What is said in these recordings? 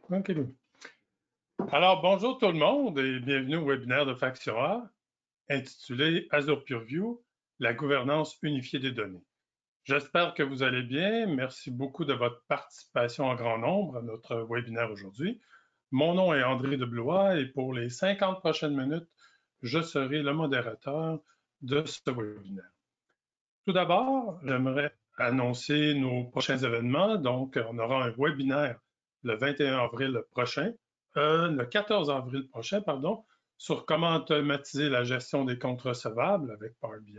OK. Alors, bonjour tout le monde et bienvenue au webinaire de Faction A intitulé Azure Purview, la gouvernance unifiée des données. J'espère que vous allez bien. Merci beaucoup de votre participation en grand nombre à notre webinaire aujourd'hui. Mon nom est André Deblois et pour les 50 prochaines minutes, je serai le modérateur de ce webinaire. Tout d'abord, j'aimerais annoncer nos prochains événements. Donc, on aura un webinaire le 21 avril prochain, le 14 avril prochain, pardon, sur comment automatiser la gestion des comptes recevables avec Power BI.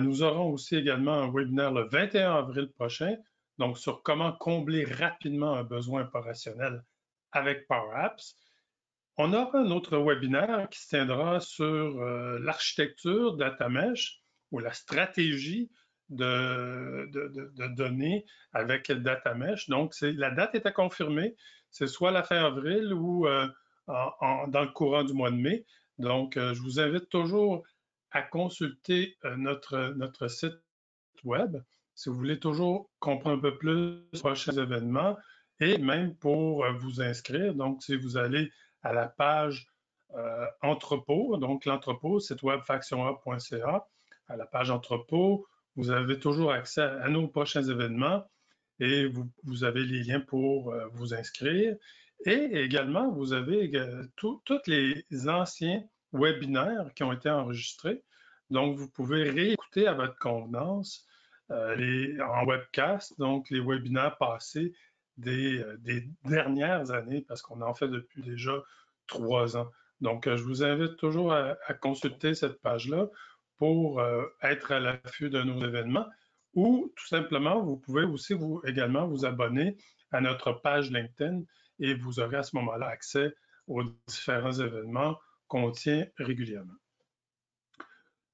Nous aurons aussi également un webinaire le 21 avril prochain, donc sur comment combler rapidement un besoin opérationnel avec Power Apps. On aura un autre webinaire qui se tiendra sur l'architecture Data Mesh ou la stratégie de données avec Data Mesh. Donc, la date est à confirmer. C'est soit la fin avril ou dans le courant du mois de mai. Donc, je vous invite toujours à consulter notre site web si vous voulez toujours comprendre un peu plus les prochains événements et même pour vous inscrire. Donc, si vous allez à la page entrepôt, donc l'entrepôt, site web factionA.ca, à la page entrepôt, vous avez toujours accès à nos prochains événements et vous avez les liens pour vous inscrire. Et également, vous avez tous les anciens webinaires qui ont été enregistrés. Donc, vous pouvez réécouter à votre convenance en webcast, donc les webinaires passés des dernières années, parce qu'on en fait depuis déjà 3 ans. Donc, je vous invite toujours à consulter cette page-là pour être à l'affût de nos événements ou tout simplement, vous pouvez aussi également vous abonner à notre page LinkedIn et vous aurez à ce moment-là accès aux différents événements qu'on tient régulièrement.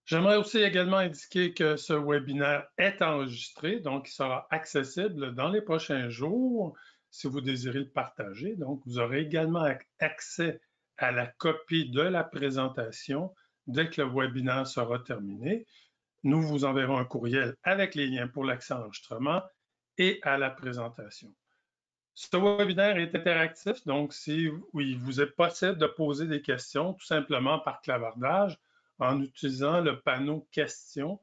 J'aimerais aussi également indiquer que ce webinaire est enregistré, donc il sera accessible dans les prochains jours si vous désirez le partager. Donc, vous aurez également accès à la copie de la présentation dès que le webinaire sera terminé. Nous vous enverrons un courriel avec les liens pour l'accès à l'enregistrement et à la présentation. Ce webinaire est interactif, donc il vous est possible de poser des questions tout simplement par clavardage en utilisant le panneau questions.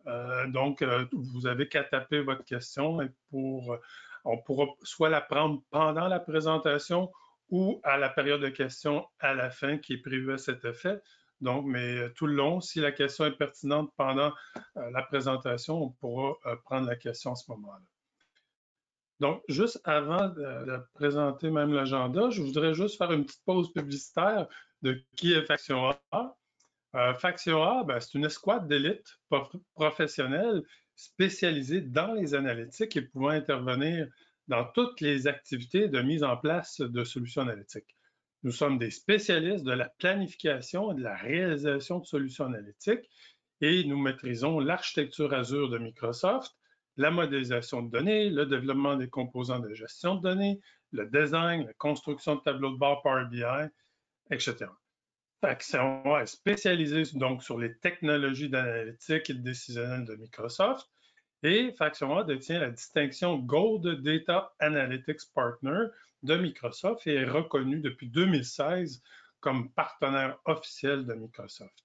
Vous avez qu'à taper votre question et on pourra soit la prendre pendant la présentation ou à la période de questions à la fin qui est prévue à cet effet. Donc, mais tout le long, si la question est pertinente pendant la présentation, on pourra prendre la question à ce moment-là. Donc, juste avant de présenter même l'agenda, je voudrais juste faire une petite pause publicitaire de qui est Faction A. Faction A, c'est une escouade d'élite professionnelle spécialisée dans les analytiques et pouvant intervenir dans toutes les activités de mise en place de solutions analytiques. Nous sommes des spécialistes de la planification et de la réalisation de solutions analytiques et nous maîtrisons l'architecture Azure de Microsoft, la modélisation de données, le développement des composants de gestion de données, le design, la construction de tableaux de bord Power BI, etc. Faction est spécialisée donc sur les technologies d'analytique et de décisionnel de Microsoft et Faction A détient la distinction Gold Data Analytics Partner de Microsoft et est reconnue depuis 2016 comme partenaire officiel de Microsoft.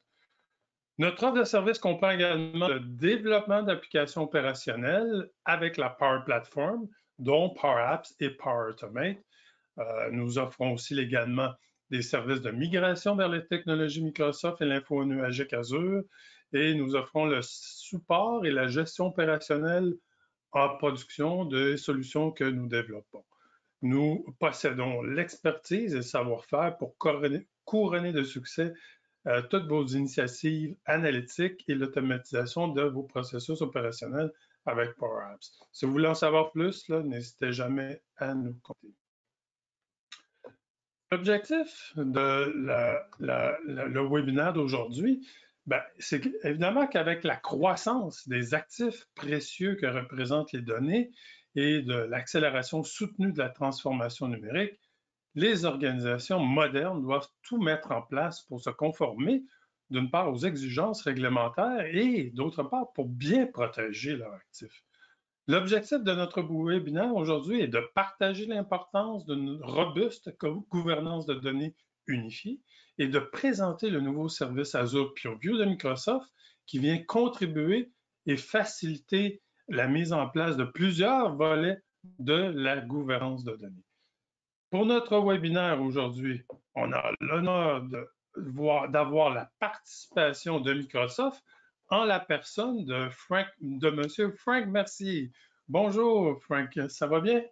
Notre offre de service comprend également le développement d'applications opérationnelles avec la Power Platform, dont Power Apps et Power Automate. Nous offrons aussi également des services de migration vers les technologies Microsoft et l'info nuagique Azure. Et nous offrons le support et la gestion opérationnelle en production des solutions que nous développons. Nous possédons l'expertise et le savoir-faire pour couronner de succès toutes vos initiatives analytiques et l'automatisation de vos processus opérationnels avec Power Apps. Si vous voulez en savoir plus, n'hésitez jamais à nous contacter. L'objectif de le webinaire d'aujourd'hui, c'est évidemment qu'avec la croissance des actifs précieux que représentent les données et de l'accélération soutenue de la transformation numérique, les organisations modernes doivent tout mettre en place pour se conformer, d'une part, aux exigences réglementaires et, d'autre part, pour bien protéger leurs actifs. L'objectif de notre webinaire aujourd'hui est de partager l'importance d'une robuste gouvernance de données unifiée et de présenter le nouveau service Azure PureView de Microsoft qui vient contribuer et faciliter la mise en place de plusieurs volets de la gouvernance de données. Pour notre webinaire aujourd'hui, on a l'honneur d'avoir la participation de Microsoft en la personne de M. Frank Mercier. Bonjour Frank, ça va bien?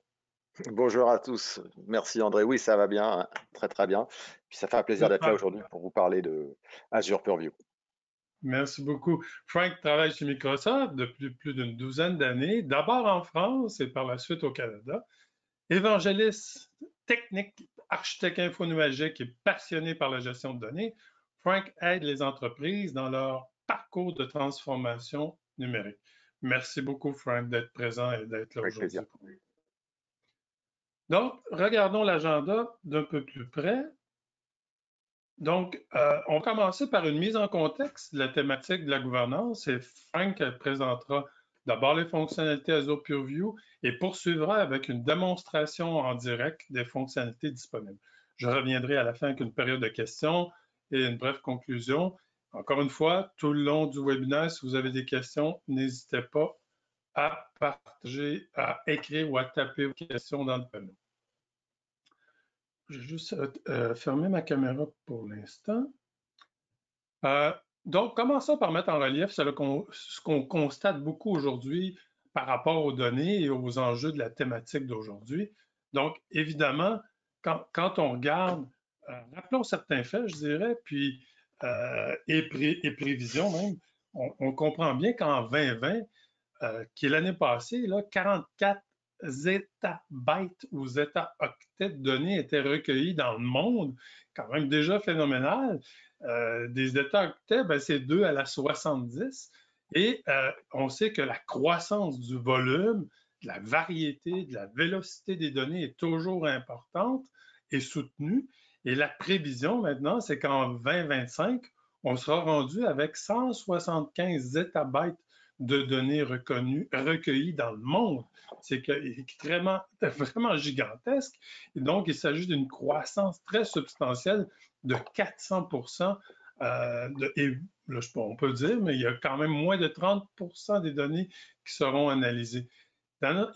Bonjour à tous. Merci André. Oui, ça va bien, hein. Très très bien. Puis ça fait un plaisir d'être là aujourd'hui pour vous parler de Azure PureView. Merci beaucoup. Frank travaille chez Microsoft depuis plus d'une douzaine d'années, d'abord en France et par la suite au Canada. Évangéliste technique, architecte infonuagique et passionné par la gestion de données, Frank aide les entreprises dans leur parcours de transformation numérique. Merci beaucoup, Frank, d'être présent et d'être là Avec plaisir. aujourd'hui. Donc, regardons l'agenda d'un peu plus près. Donc, on va commencer par une mise en contexte de la thématique de la gouvernance et Frank présentera d'abord les fonctionnalités Azure PureView et poursuivra avec une démonstration en direct des fonctionnalités disponibles. Je reviendrai à la fin avec une période de questions et une brève conclusion. Encore une fois, tout le long du webinaire, si vous avez des questions, n'hésitez pas à partager, à écrire ou à taper vos questions dans le panneau. Je vais juste fermer ma caméra pour l'instant. Donc, commençons par mettre en relief ce qu'on constate beaucoup aujourd'hui par rapport aux données et aux enjeux de la thématique d'aujourd'hui. Donc, évidemment, quand on regarde, rappelons certains faits, je dirais, puis et prévisions même, on comprend bien qu'en 2020, qui est l'année passée, là, 44 zétabytes ou zétaoctets de données étaient recueillis dans le monde, quand même déjà phénoménal. Des zétaoctets, ben, c'est 2 à la 70. Et on sait que la croissance du volume, de la variété, de la vélocité des données est toujours importante et soutenue. Et la prévision maintenant, c'est qu'en 2025, on sera rendu avec 175 zétabytes de données recueillies dans le monde. C'est vraiment gigantesque. Et donc, il s'agit d'une croissance très substantielle de 400 et là, on peut le dire, mais il y a quand même moins de 30 des données qui seront analysées.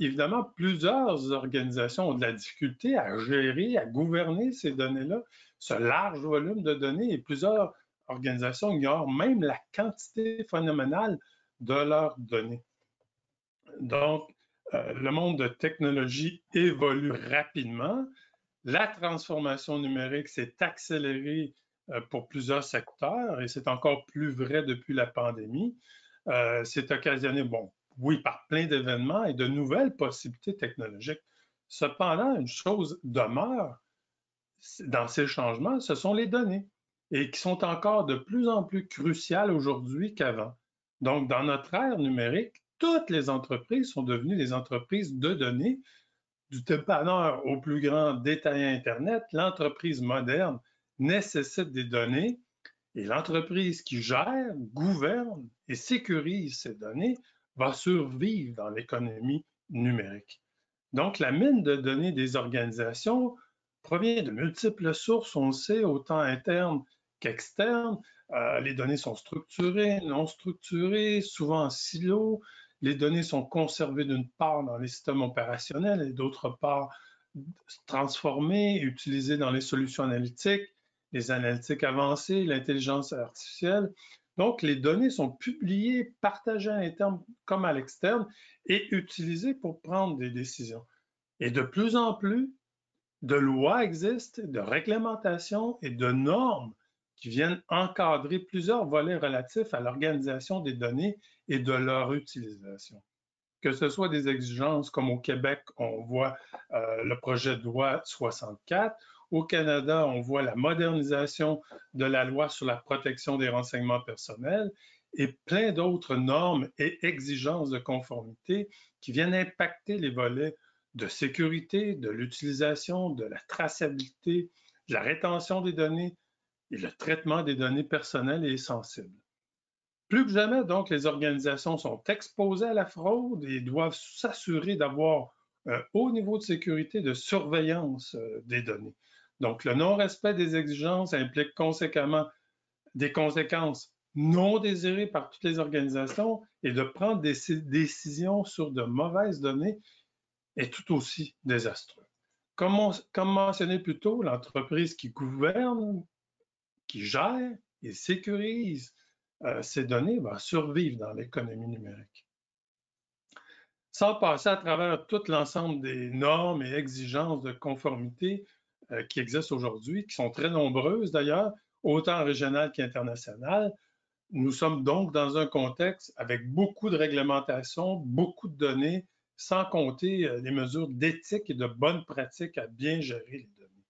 Évidemment, plusieurs organisations ont de la difficulté à gérer, à gouverner ces données-là, ce large volume de données, et plusieurs organisations ignorent même la quantité phénoménale de leurs données. Donc, le monde de technologie évolue rapidement. La transformation numérique s'est accélérée pour plusieurs secteurs et c'est encore plus vrai depuis la pandémie. C'est occasionné, bon, oui, par plein d'événements et de nouvelles possibilités technologiques. Cependant, une chose demeure dans ces changements, ce sont les données et qui sont encore de plus en plus cruciales aujourd'hui qu'avant. Donc, dans notre ère numérique, toutes les entreprises sont devenues des entreprises de données, du dépanneur au plus grand détaillant Internet. L'entreprise moderne nécessite des données et l'entreprise qui gère, gouverne et sécurise ces données va survivre dans l'économie numérique. Donc, la mine de données des organisations provient de multiples sources, on le sait, autant internes qu'externes. Les données sont structurées, non structurées, souvent en silos. Les données sont conservées d'une part dans les systèmes opérationnels et d'autre part transformées, utilisées dans les solutions analytiques, les analytiques avancées, l'intelligence artificielle. Donc, les données sont publiées, partagées à l'interne comme à l'externe et utilisées pour prendre des décisions. Et de plus en plus, de lois existent, de réglementations et de normes qui viennent encadrer plusieurs volets relatifs à l'organisation des données et de leur utilisation. Que ce soit des exigences comme au Québec, on voit le projet de loi 64. Au Canada, on voit la modernisation de la loi sur la protection des renseignements personnels et plein d'autres normes et exigences de conformité qui viennent impacter les volets de sécurité, de l'utilisation, de la traçabilité, de la rétention des données et le traitement des données personnelles et sensibles. Plus que jamais, donc, les organisations sont exposées à la fraude et doivent s'assurer d'avoir un haut niveau de sécurité, de surveillance des données. Donc, le non-respect des exigences implique conséquemment des conséquences non désirées par toutes les organisations et de prendre des décisions sur de mauvaises données est tout aussi désastreux. Comme mentionné plus tôt, l'entreprise qui gouverne, qui gère et sécurise ces données va survivre dans l'économie numérique. Sans passer à travers tout l'ensemble des normes et exigences de conformité qui existent aujourd'hui, qui sont très nombreuses d'ailleurs, autant régionales qu'internationales, nous sommes donc dans un contexte avec beaucoup de réglementations, beaucoup de données, sans compter les mesures d'éthique et de bonnes pratiques à bien gérer les données.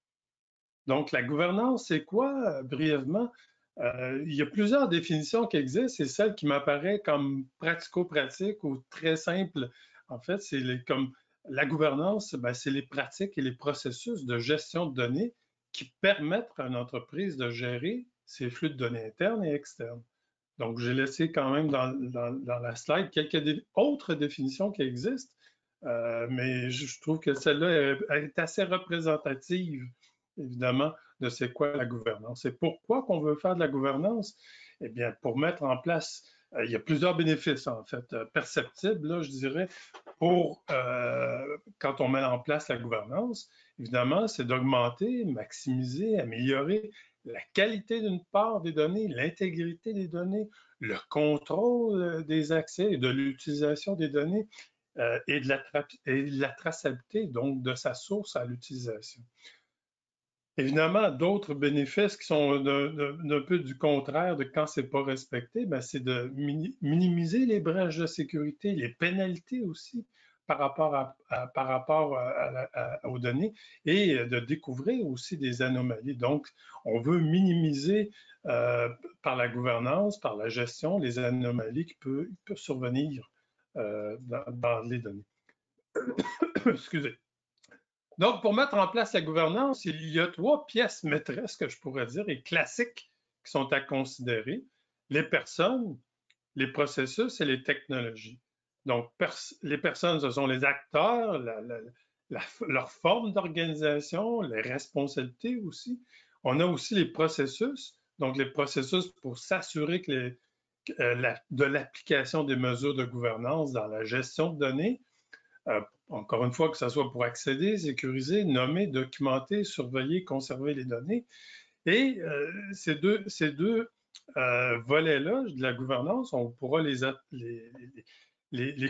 Donc, la gouvernance, c'est quoi, brièvement? Il y a plusieurs définitions qui existent et celle qui m'apparaît comme pratico-pratique ou très simple, en fait, c'est comme la gouvernance, c'est les pratiques et les processus de gestion de données qui permettent à une entreprise de gérer ses flux de données internes et externes. Donc, j'ai laissé quand même dans la slide quelques autres définitions qui existent, mais je trouve que celle-là est assez représentative, évidemment, de c'est quoi la gouvernance. Et pourquoi qu'on veut faire de la gouvernance? Eh bien, pour mettre en place, il y a plusieurs bénéfices, en fait, perceptibles, là, je dirais, pour quand on met en place la gouvernance. Évidemment, c'est d'augmenter, maximiser, améliorer la qualité d'une part des données, l'intégrité des données, le contrôle des accès et de l'utilisation des données et de la traçabilité, donc de sa source à l'utilisation. Évidemment, d'autres bénéfices qui sont d'un peu du contraire de quand ce n'est pas respecté, c'est de minimiser les brèches de sécurité, les pénalités aussi par rapport aux données et de découvrir aussi des anomalies. Donc, on veut minimiser par la gouvernance, par la gestion, les anomalies qui peuvent survenir dans les données. Excusez. Donc, pour mettre en place la gouvernance, il y a 3 pièces maîtresses que je pourrais dire et classiques qui sont à considérer: les personnes, les processus et les technologies. Donc, les personnes, ce sont les acteurs, leur forme d'organisation, les responsabilités aussi. On a aussi les processus, donc les processus pour s'assurer que de l'application des mesures de gouvernance dans la gestion de données. Encore une fois, que ce soit pour accéder, sécuriser, nommer, documenter, surveiller, conserver les données. Et ces deux volets-là de la gouvernance, on pourra les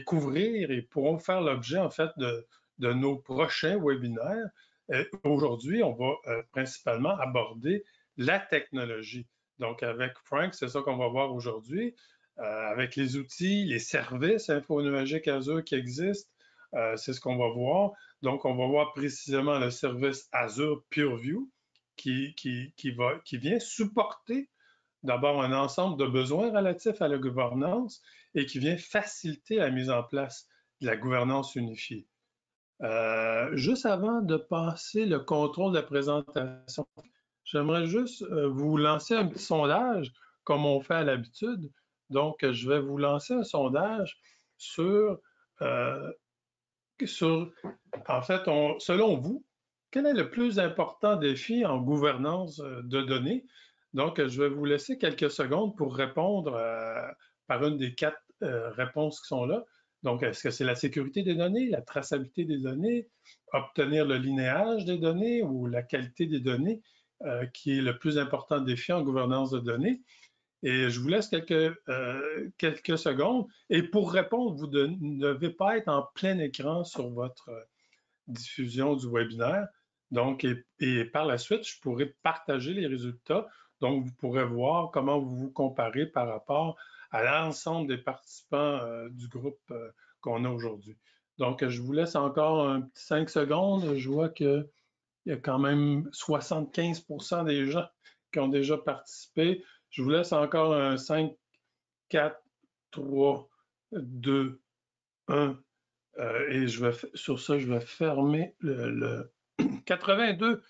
couvrir et pourront faire l'objet, en fait, de nos prochains webinaires. Aujourd'hui, on va principalement aborder la technologie. Donc, avec Frank, c'est ça qu'on va voir aujourd'hui, avec les outils, les services info-nuagiques Azure qui existent. C'est ce qu'on va voir. Donc, on va voir précisément le service Azure PureView qui vient supporter d'abord un ensemble de besoins relatifs à la gouvernance et qui vient faciliter la mise en place de la gouvernance unifiée. Juste avant de passer le contrôle de la présentation, j'aimerais juste vous lancer un petit sondage comme on fait à l'habitude. Donc, je vais vous lancer un sondage sur en fait, selon vous, quel est le plus important défi en gouvernance de données? Donc, je vais vous laisser quelques secondes pour répondre par une des 4 réponses qui sont là. Donc, est-ce que c'est la sécurité des données, la traçabilité des données, obtenir le linéage des données ou la qualité des données qui est le plus important défi en gouvernance de données? Et je vous laisse quelques secondes. Et pour répondre, vous ne devez pas être en plein écran sur votre diffusion du webinaire. Donc, et par la suite, je pourrai partager les résultats. Donc, vous pourrez voir comment vous vous comparez par rapport à l'ensemble des participants du groupe qu'on a aujourd'hui. Donc, je vous laisse encore un petit 5 secondes. Je vois qu'il y a quand même 75% des gens qui ont déjà participé. Je vous laisse encore un 5, 4, 3, 2, 1. Et sur ça, je vais fermer le 82%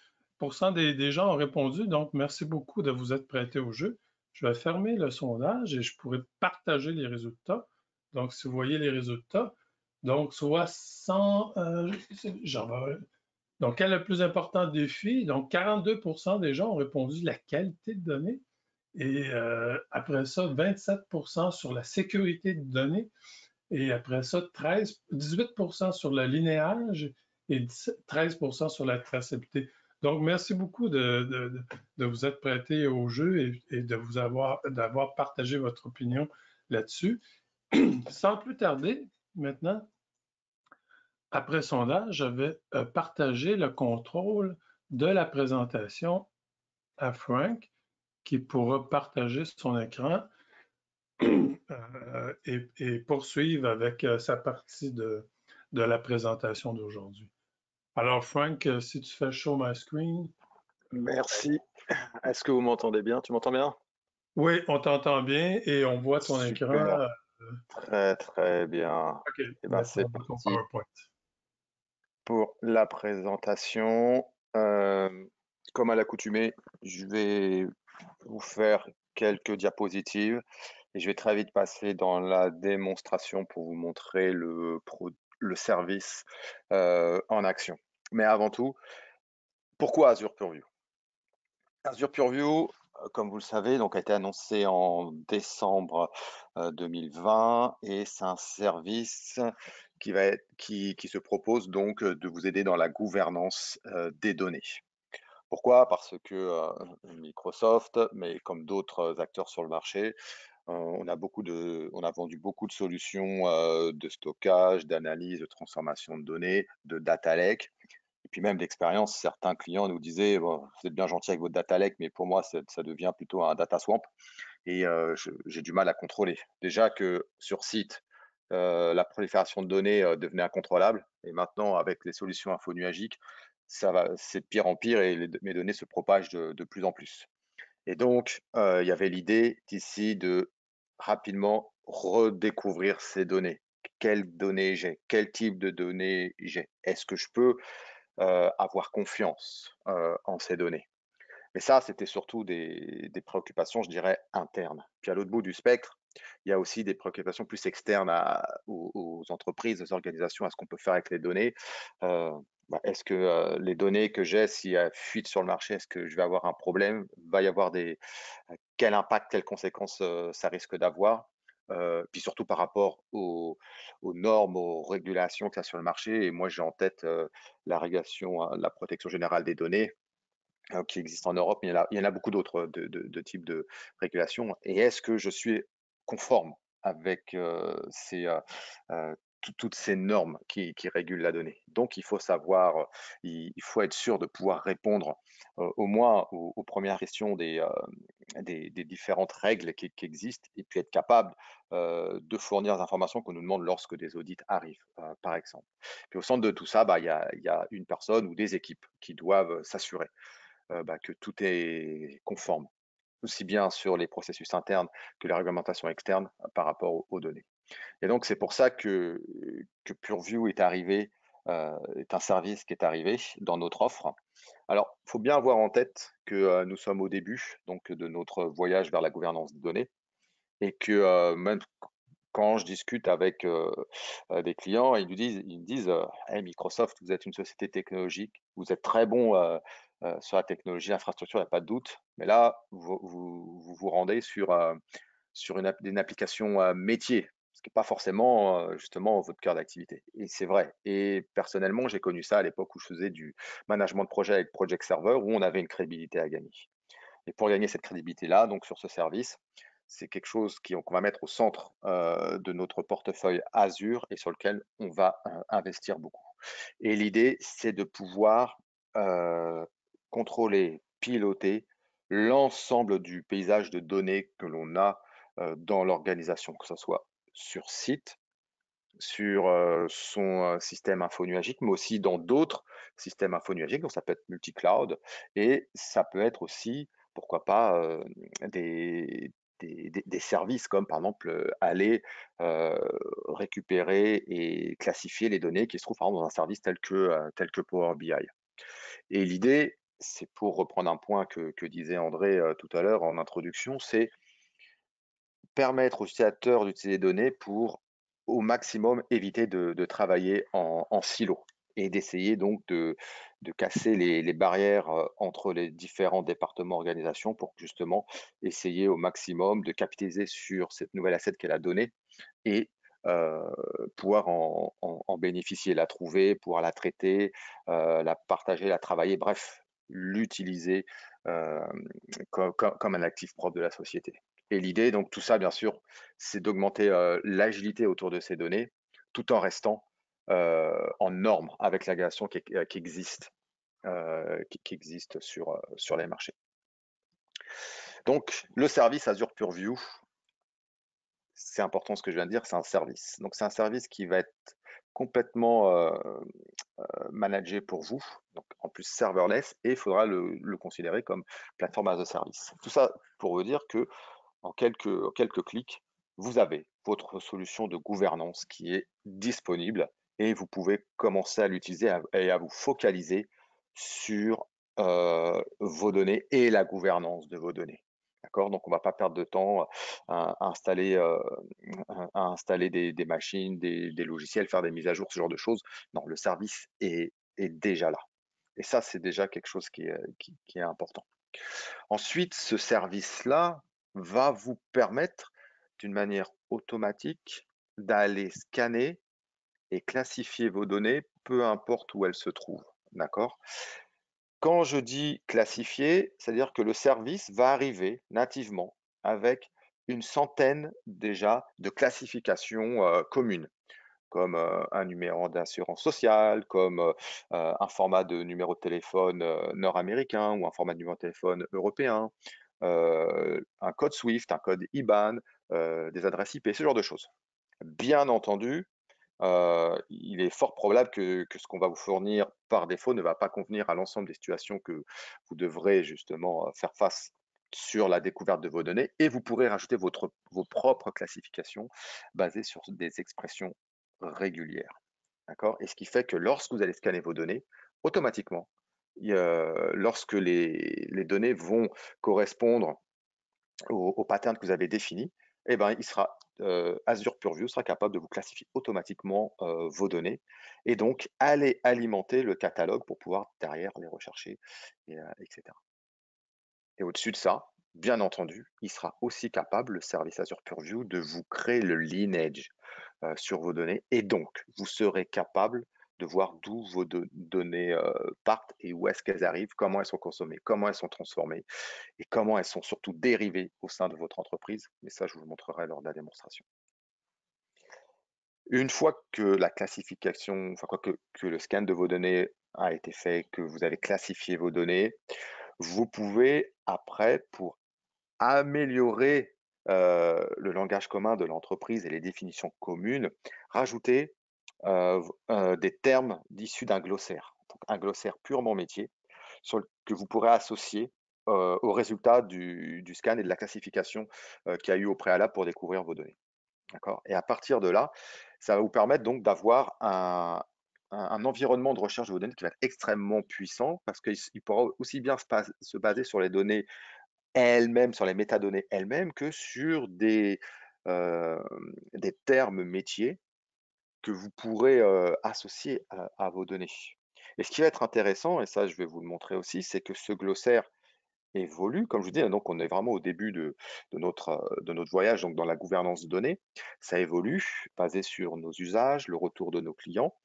des gens ont répondu. Donc, merci beaucoup de vous être prêtés au jeu. Je vais fermer le sondage et je pourrais partager les résultats. Donc, si vous voyez les résultats, donc soit 100, donc, quel est le plus important défi? Donc, 42% des gens ont répondu la qualité de données et après ça, 27% sur la sécurité de données et après ça, 18% sur le linéage et 13% sur la traçabilité. Donc, merci beaucoup de vous être prêté au jeu et d'avoir partagé votre opinion là-dessus. Sans plus tarder, maintenant, après sondage, je vais partager le contrôle de la présentation à Frank, qui pourra partager son écran et poursuivre avec sa partie de la présentation d'aujourd'hui. Alors, Frank, si tu fais Show My Screen. Merci. Est-ce que vous m'entendez bien? Tu m'entends bien? Oui, on t'entend bien et on voit ton écran. Super, très très bien. OK, Et ben c'est maintenant dans ton parti PowerPoint. pour la présentation. Comme à l'accoutumée, je vais vous faire quelques diapositives et je vais très vite passer dans la démonstration pour vous montrer le service en action. Mais avant tout, pourquoi Azure Purview? Azure Purview, comme vous le savez, donc, a été annoncé en décembre 2020 et c'est un service qui se propose donc de vous aider dans la gouvernance des données. Pourquoi? Parce que Microsoft, mais comme d'autres acteurs sur le marché, on a vendu beaucoup de solutions de stockage, d'analyse, de transformation de données, de data lake. Et puis même d'expérience, certains clients nous disaient, bon, vous êtes bien gentil avec votre data lake, mais pour moi, ça devient plutôt un data swamp et j'ai du mal à contrôler. Déjà que sur site, la prolifération de données devenait incontrôlable et maintenant, avec les solutions infonuagiques, c'est de pire en pire et mes données se propagent de plus en plus. Et donc, il y avait l'idée d'ici de rapidement redécouvrir ces données. Quelles données j'ai? Quel type de données j'ai? Est-ce que je peux avoir confiance en ces données? Mais ça, c'était surtout des préoccupations, je dirais, internes. Puis à l'autre bout du spectre, il y a aussi des préoccupations plus externes aux entreprises, aux organisations, à ce qu'on peut faire avec les données. Euh, Est-ce que les données que j'ai, s'il y a fuite sur le marché, est-ce que je vais avoir un problème? Va y avoir quel impact, quelles conséquences ça risque d'avoir? Puis surtout par rapport aux normes, aux régulations qu'il y a sur le marché. Et moi, j'ai en tête la régulation, la protection générale des données, qui existent en Europe, mais il y en a beaucoup d'autres de types de régulations. Et est-ce que je suis conforme avec toutes ces normes qui régulent la donnée? Donc, il faut savoir, il faut être sûr de pouvoir répondre au moins aux premières questions des différentes règles qui existent et puis être capable de fournir les informations qu'on nous demande lorsque des audits arrivent, par exemple. Puis au centre de tout ça, il y a une personne ou des équipes qui doivent s'assurer que tout est conforme, aussi bien sur les processus internes que les réglementations externes par rapport aux données. Et donc, c'est pour ça que Purview est un service qui est arrivé dans notre offre. Alors, il faut bien avoir en tête que nous sommes au début donc, de notre voyage vers la gouvernance des données et que même quand je discute avec des clients, ils me disent Hey, Microsoft, vous êtes une société technologique, vous êtes très bon sur la technologie, l'infrastructure, il n'y a pas de doute, mais là, vous rendez sur une application métier, ce qui n'est pas forcément justement votre cœur d'activité. Et c'est vrai. Et personnellement, j'ai connu ça à l'époque où je faisais du management de projet avec Project Server, où on avait une crédibilité à gagner. Et pour gagner cette crédibilité-là, donc sur ce service, c'est quelque chose qu'on va mettre au centre de notre portefeuille Azure et sur lequel on va investir beaucoup. Et l'idée, c'est de pouvoir contrôler, piloter l'ensemble du paysage de données que l'on a dans l'organisation, que ce soit sur site, sur son système infonuagique, mais aussi dans d'autres systèmes infonuagiques. Donc, ça peut être multi-cloud et ça peut être aussi, pourquoi pas, des services comme par exemple aller récupérer et classifier les données qui se trouvent par exemple dans un service tel que Power BI. Et l'idée, c'est pour reprendre un point que disait André tout à l'heure en introduction, c'est permettre aux utilisateurs d'utiliser les données pour, au maximum, éviter de travailler en silo et d'essayer donc de casser les barrières entre les différents départements organisations pour justement essayer au maximum de capitaliser sur cette nouvelle asset qu'est la donnée et euh, pouvoir en bénéficier, la trouver, pouvoir la traiter, la partager, la travailler, bref, l'utiliser euh, comme un actif propre de la société. Et l'idée, donc tout ça, bien sûr, c'est d'augmenter l'agilité autour de ces données, tout en restant en norme avec l'agression qui existe, qui existe sur les marchés. Donc, le service Azure Purview, c'est important ce que je viens de dire, c'est un service. Donc, c'est un service qui va être complètement managé pour vous, donc en plus serverless, et il faudra le considérer comme plateforme as a service. Tout ça pour vous dire que en quelques clics, vous avez votre solution de gouvernance qui est disponible et vous pouvez commencer à l'utiliser et à vous focaliser sur vos données et la gouvernance de vos données. D'accord? Donc, on ne va pas perdre de temps à installer des machines, des logiciels, faire des mises à jour, ce genre de choses. Non, le service est déjà là. Et ça, c'est déjà quelque chose qui est important. Ensuite, ce service-là va vous permettre d'une manière automatique d'aller scanner et classifier vos données, peu importe où elles se trouvent. D'accord? Quand je dis classifier, c'est-à-dire que le service va arriver nativement avec une centaine déjà de classifications communes, comme un numéro d'assurance sociale, comme un format de numéro de téléphone nord-américain ou un format de numéro de téléphone européen, un code SWIFT, un code IBAN, des adresses IP, ce genre de choses. Bien entendu, il est fort probable que ce qu'on va vous fournir par défaut ne va pas convenir à l'ensemble des situations que vous devrez justement faire face sur la découverte de vos données et vous pourrez rajouter vos propres classifications basées sur des expressions régulières. D'accord? Et ce qui fait que lorsque vous allez scanner vos données, automatiquement, lorsque les données vont correspondre au pattern que vous avez défini, eh ben, Azure Purview sera capable de vous classifier automatiquement vos données et donc aller alimenter le catalogue pour pouvoir derrière les rechercher, etc. Et au-dessus de ça, bien entendu, il sera aussi capable, le service Azure Purview, de vous créer le lineage sur vos données et donc vous serez capable de voir d'où vos données partent et où est-ce qu'elles arrivent, comment elles sont consommées, comment elles sont transformées et comment elles sont surtout dérivées au sein de votre entreprise. Mais ça, je vous le montrerai lors de la démonstration. Une fois que la classification, enfin que le scan de vos données a été fait, que vous avez classifié vos données, vous pouvez après, pour améliorer le langage commun de l'entreprise et les définitions communes, rajouter des termes issus d'un glossaire, donc un glossaire purement métier que vous pourrez associer au résultat du scan et de la classification qu'il y a eu au préalable pour découvrir vos données. D'accord? Et à partir de là, ça va vous permettre donc d'avoir un environnement de recherche de vos données qui va être extrêmement puissant parce qu'il pourra aussi bien se baser sur les données elles-mêmes, sur les métadonnées elles-mêmes, que sur euh, des termes métiers que vous pourrez associer à vos données. Et ce qui va être intéressant, et ça je vais vous le montrer aussi, c'est que ce glossaire évolue. Comme je vous dis, donc on est vraiment au début de notre voyage donc dans la gouvernance de données. Ça évolue, basé sur nos usages, le retour de nos clients,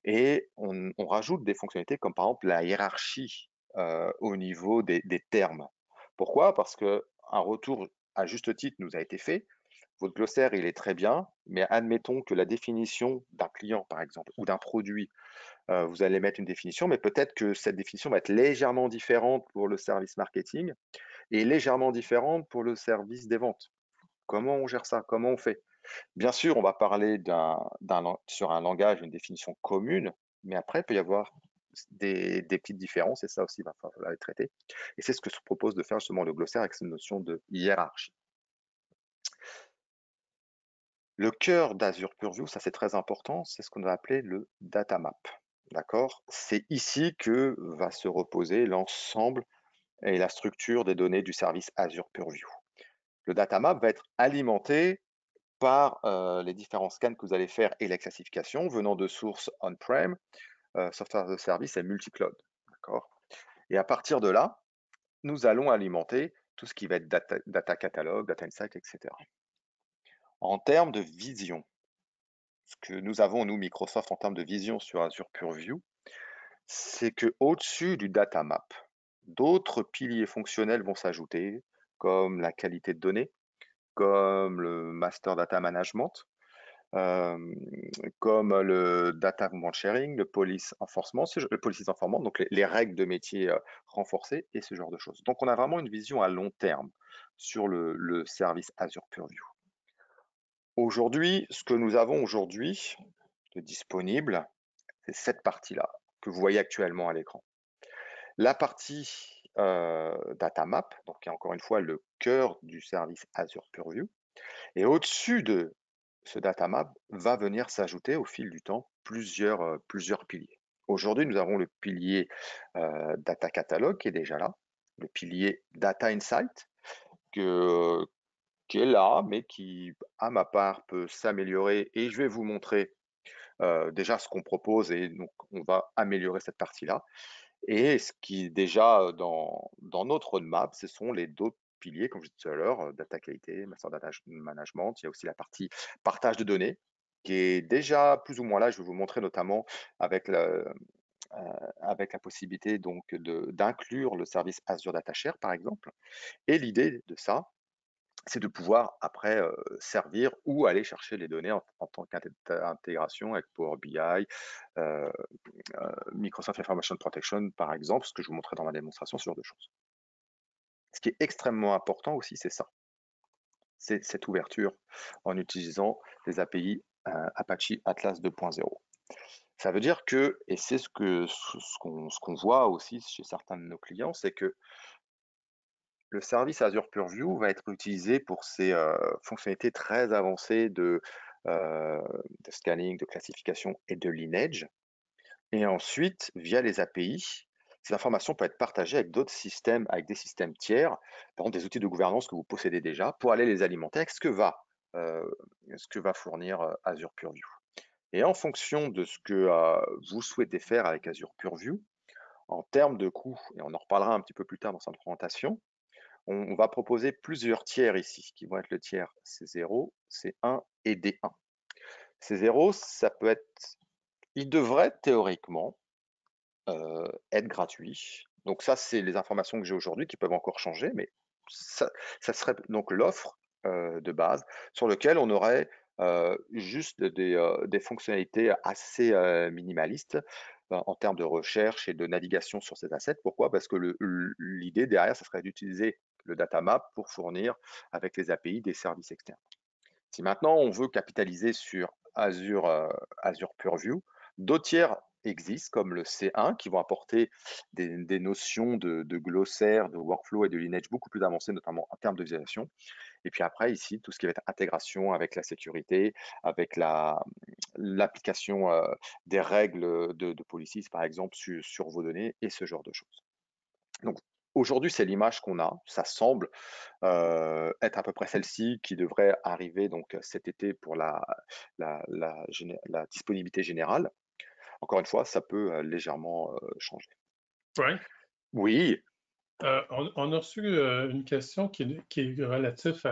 et on rajoute des fonctionnalités comme par exemple la hiérarchie au niveau des termes. Pourquoi? Parce que un retour à juste titre nous a été fait. Votre glossaire, il est très bien, mais admettons que la définition d'un client, par exemple, ou d'un produit, vous allez mettre une définition, mais peut-être que cette définition va être légèrement différente pour le service marketing et légèrement différente pour le service des ventes. Comment on gère ça? Comment on fait? Bien sûr, on va parler sur un langage, une définition commune, mais après, il peut y avoir des petites différences et ça aussi, il va falloir les traiter. Et c'est ce que se propose de faire justement le glossaire avec cette notion de hiérarchie. Le cœur d'Azure Purview, ça c'est très important, c'est ce qu'on va appeler le data map. d'accord? C'est ici que va se reposer l'ensemble et la structure des données du service Azure Purview. Le data map va être alimenté par les différents scans que vous allez faire et les classifications venant de sources on-prem, software as a service et multi-cloud, d'accord? Et à partir de là, nous allons alimenter tout ce qui va être data catalog, data insight, etc. En termes de vision, ce que nous avons, nous, Microsoft, en termes de vision sur Azure Purview, c'est que au-dessus du data map, d'autres piliers fonctionnels vont s'ajouter, comme la qualité de données, comme le master data management, euh, comme le data movement sharing, le police enforcement, le policies informant, donc les règles de métier renforcées et ce genre de choses. Donc on a vraiment une vision à long terme sur le service Azure Purview. Aujourd'hui, ce que nous avons aujourd'hui de disponible, c'est cette partie-là que vous voyez actuellement à l'écran. La partie data map, donc qui est encore une fois le cœur du service Azure Purview, et au-dessus de ce data map va venir s'ajouter au fil du temps plusieurs piliers. Aujourd'hui, nous avons le pilier data catalog qui est déjà là, le pilier data insight qui est là, mais qui, à ma part, peut s'améliorer. Et je vais vous montrer déjà ce qu'on propose et donc on va améliorer cette partie-là. Et ce qui est déjà dans notre roadmap, ce sont les d'autres piliers, comme je disais tout à l'heure, data qualité, master data management. Il y a aussi la partie partage de données qui est déjà plus ou moins là. Je vais vous montrer notamment avec avec la possibilité donc d'inclure le service Azure Data Share, par exemple. Et l'idée de ça, c'est de pouvoir après servir ou aller chercher les données en tant qu'intégration avec Power BI, Microsoft Information Protection, par exemple, ce que je vous montrais dans ma démonstration, ce genre de choses. Ce qui est extrêmement important aussi, c'est ça. C'est cette ouverture en utilisant les API Apache Atlas 2.0. Ça veut dire que, et c'est ce qu'on voit aussi chez certains de nos clients, c'est que le service Azure Purview va être utilisé pour ses fonctionnalités très avancées de scanning, de classification et de lineage. Et ensuite, via les API, ces informations peuvent être partagées avec d'autres systèmes, avec des systèmes tiers, par exemple des outils de gouvernance que vous possédez déjà, pour aller les alimenter avec ce que va fournir Azure Purview. Et en fonction de ce que vous souhaitez faire avec Azure Purview, en termes de coûts, et on en reparlera un petit peu plus tard dans cette présentation, on va proposer plusieurs tiers ici, qui vont être le tiers C0, C1 et D1. C0, ça peut être, il devrait théoriquement être gratuit. Donc ça, c'est les informations que j'ai aujourd'hui qui peuvent encore changer, mais ça serait donc l'offre de base sur lequel on aurait juste des fonctionnalités assez minimalistes en termes de recherche et de navigation sur ces assets. Pourquoi? Parce que l'idée derrière, ça serait d'utiliser le data map pour fournir avec les API des services externes. Si maintenant on veut capitaliser sur Azure Purview, d'autres tiers existent comme le C1 qui vont apporter des notions de glossaire, de workflow et de lineage beaucoup plus avancées, notamment en termes de visualisation. Et puis après, ici, tout ce qui va être intégration avec la sécurité, avec l'application des règles de policies, par exemple, sur vos données et ce genre de choses. Donc, aujourd'hui, c'est l'image qu'on a. Ça semble être à peu près celle-ci qui devrait arriver donc cet été pour la disponibilité générale. Encore une fois, ça peut légèrement changer. Frank, Oui, on a reçu une question qui est relative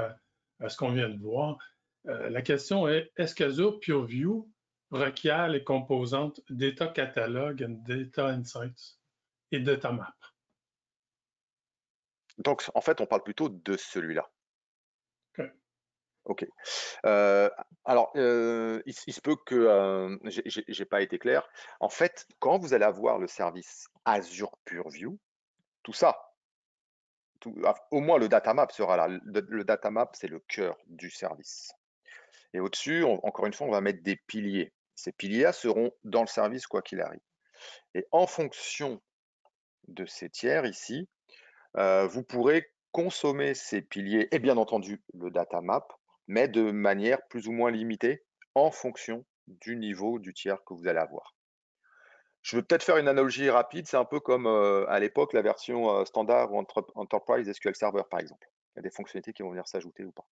à ce qu'on vient de voir. La question est, est-ce qu'Azure Pureview requiert les composantes Data Catalog and Data Insights et Data Map? donc en fait, on parle plutôt de celui-là. Okay. OK. Alors, il se peut que j'ai pas été clair. En fait, quand vous allez avoir le service Azure Purview, tout ça, au moins le data map sera là. Le data map, c'est le cœur du service. Et au-dessus, encore une fois, on va mettre des piliers. Ces piliers-là seront dans le service quoi qu'il arrive. Et en fonction de ces tiers ici, vous pourrez consommer ces piliers et bien entendu le data map, mais de manière plus ou moins limitée en fonction du niveau du tiers que vous allez avoir. Je veux peut-être faire une analogie rapide, c'est un peu comme, à l'époque, la version, standard ou enterprise SQL Server, par exemple. Il y a des fonctionnalités qui vont venir s'ajouter ou pas.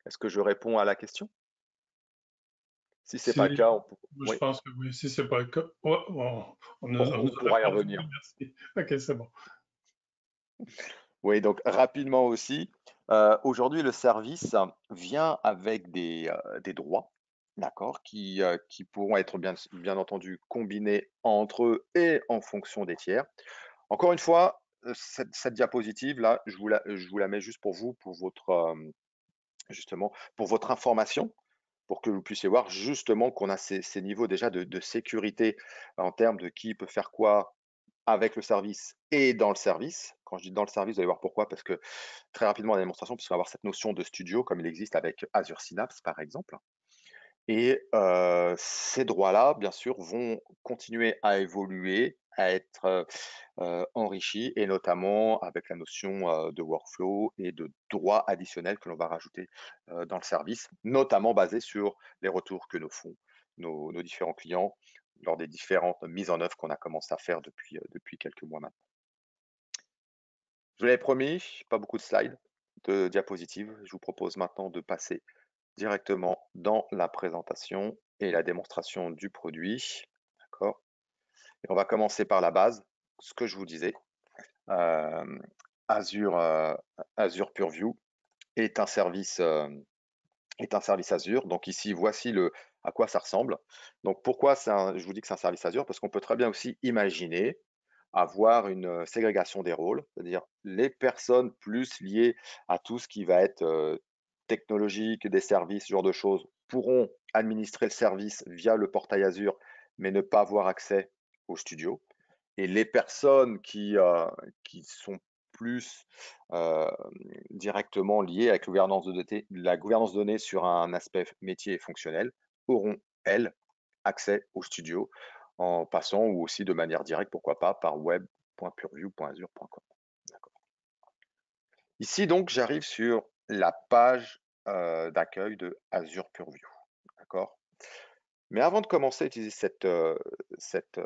Est-ce que je réponds à la question? Si c'est pas Si, le cas, on peut je oui, pense que oui, si c'est pas le cas, ouais, bon, on on nous a pourra y répondu, revenir. oui, merci. OK, c'est bon. Oui, donc rapidement aussi, aujourd'hui, le service vient avec des droits, d'accord, qui pourront être bien entendu combinés entre eux et en fonction des tiers. Encore une fois, cette diapositive-là, je vous la mets juste pour vous, pour votre, justement, pour votre information, pour que vous puissiez voir justement qu'on a ces niveaux déjà de sécurité en termes de qui peut faire quoi avec le service et dans le service. Quand je dis dans le service, vous allez voir pourquoi, parce que très rapidement, la démonstration, puisqu'on va avoir cette notion de studio, comme il existe avec Azure Synapse, par exemple. Et ces droits-là, bien sûr, vont continuer à évoluer, à être enrichis, et notamment avec la notion de workflow et de droits additionnels que l'on va rajouter dans le service, notamment basés sur les retours que nous font nos différents clients lors des différentes mises en œuvre qu'on a commencé à faire depuis quelques mois maintenant. Je vous l'avais promis, pas beaucoup de slides, de diapositives. Je vous propose maintenant de passer directement dans la présentation et la démonstration du produit. D'accord? Et on va commencer par la base, ce que je vous disais. Euh, Azure, Azure Purview est un service, Azure. Donc ici, voici à quoi ça ressemble. Donc pourquoi je vous dis que c'est un service Azure? Parce qu'on peut très bien aussi imaginer avoir une ségrégation des rôles, c'est-à-dire les personnes plus liées à tout ce qui va être technologique, des services, ce genre de choses, pourront administrer le service via le portail Azure, mais ne pas avoir accès au studio. Et les personnes qui sont plus euh, directement liées avec la gouvernance de données sur un aspect métier et fonctionnel auront, elles, accès au studio en passant ou aussi de manière directe, pourquoi pas, par web.purview.azure.com. D'accord. Ici, donc, j'arrive sur la page d'accueil de Azure Purview. D'accord. Mais avant de commencer à utiliser cette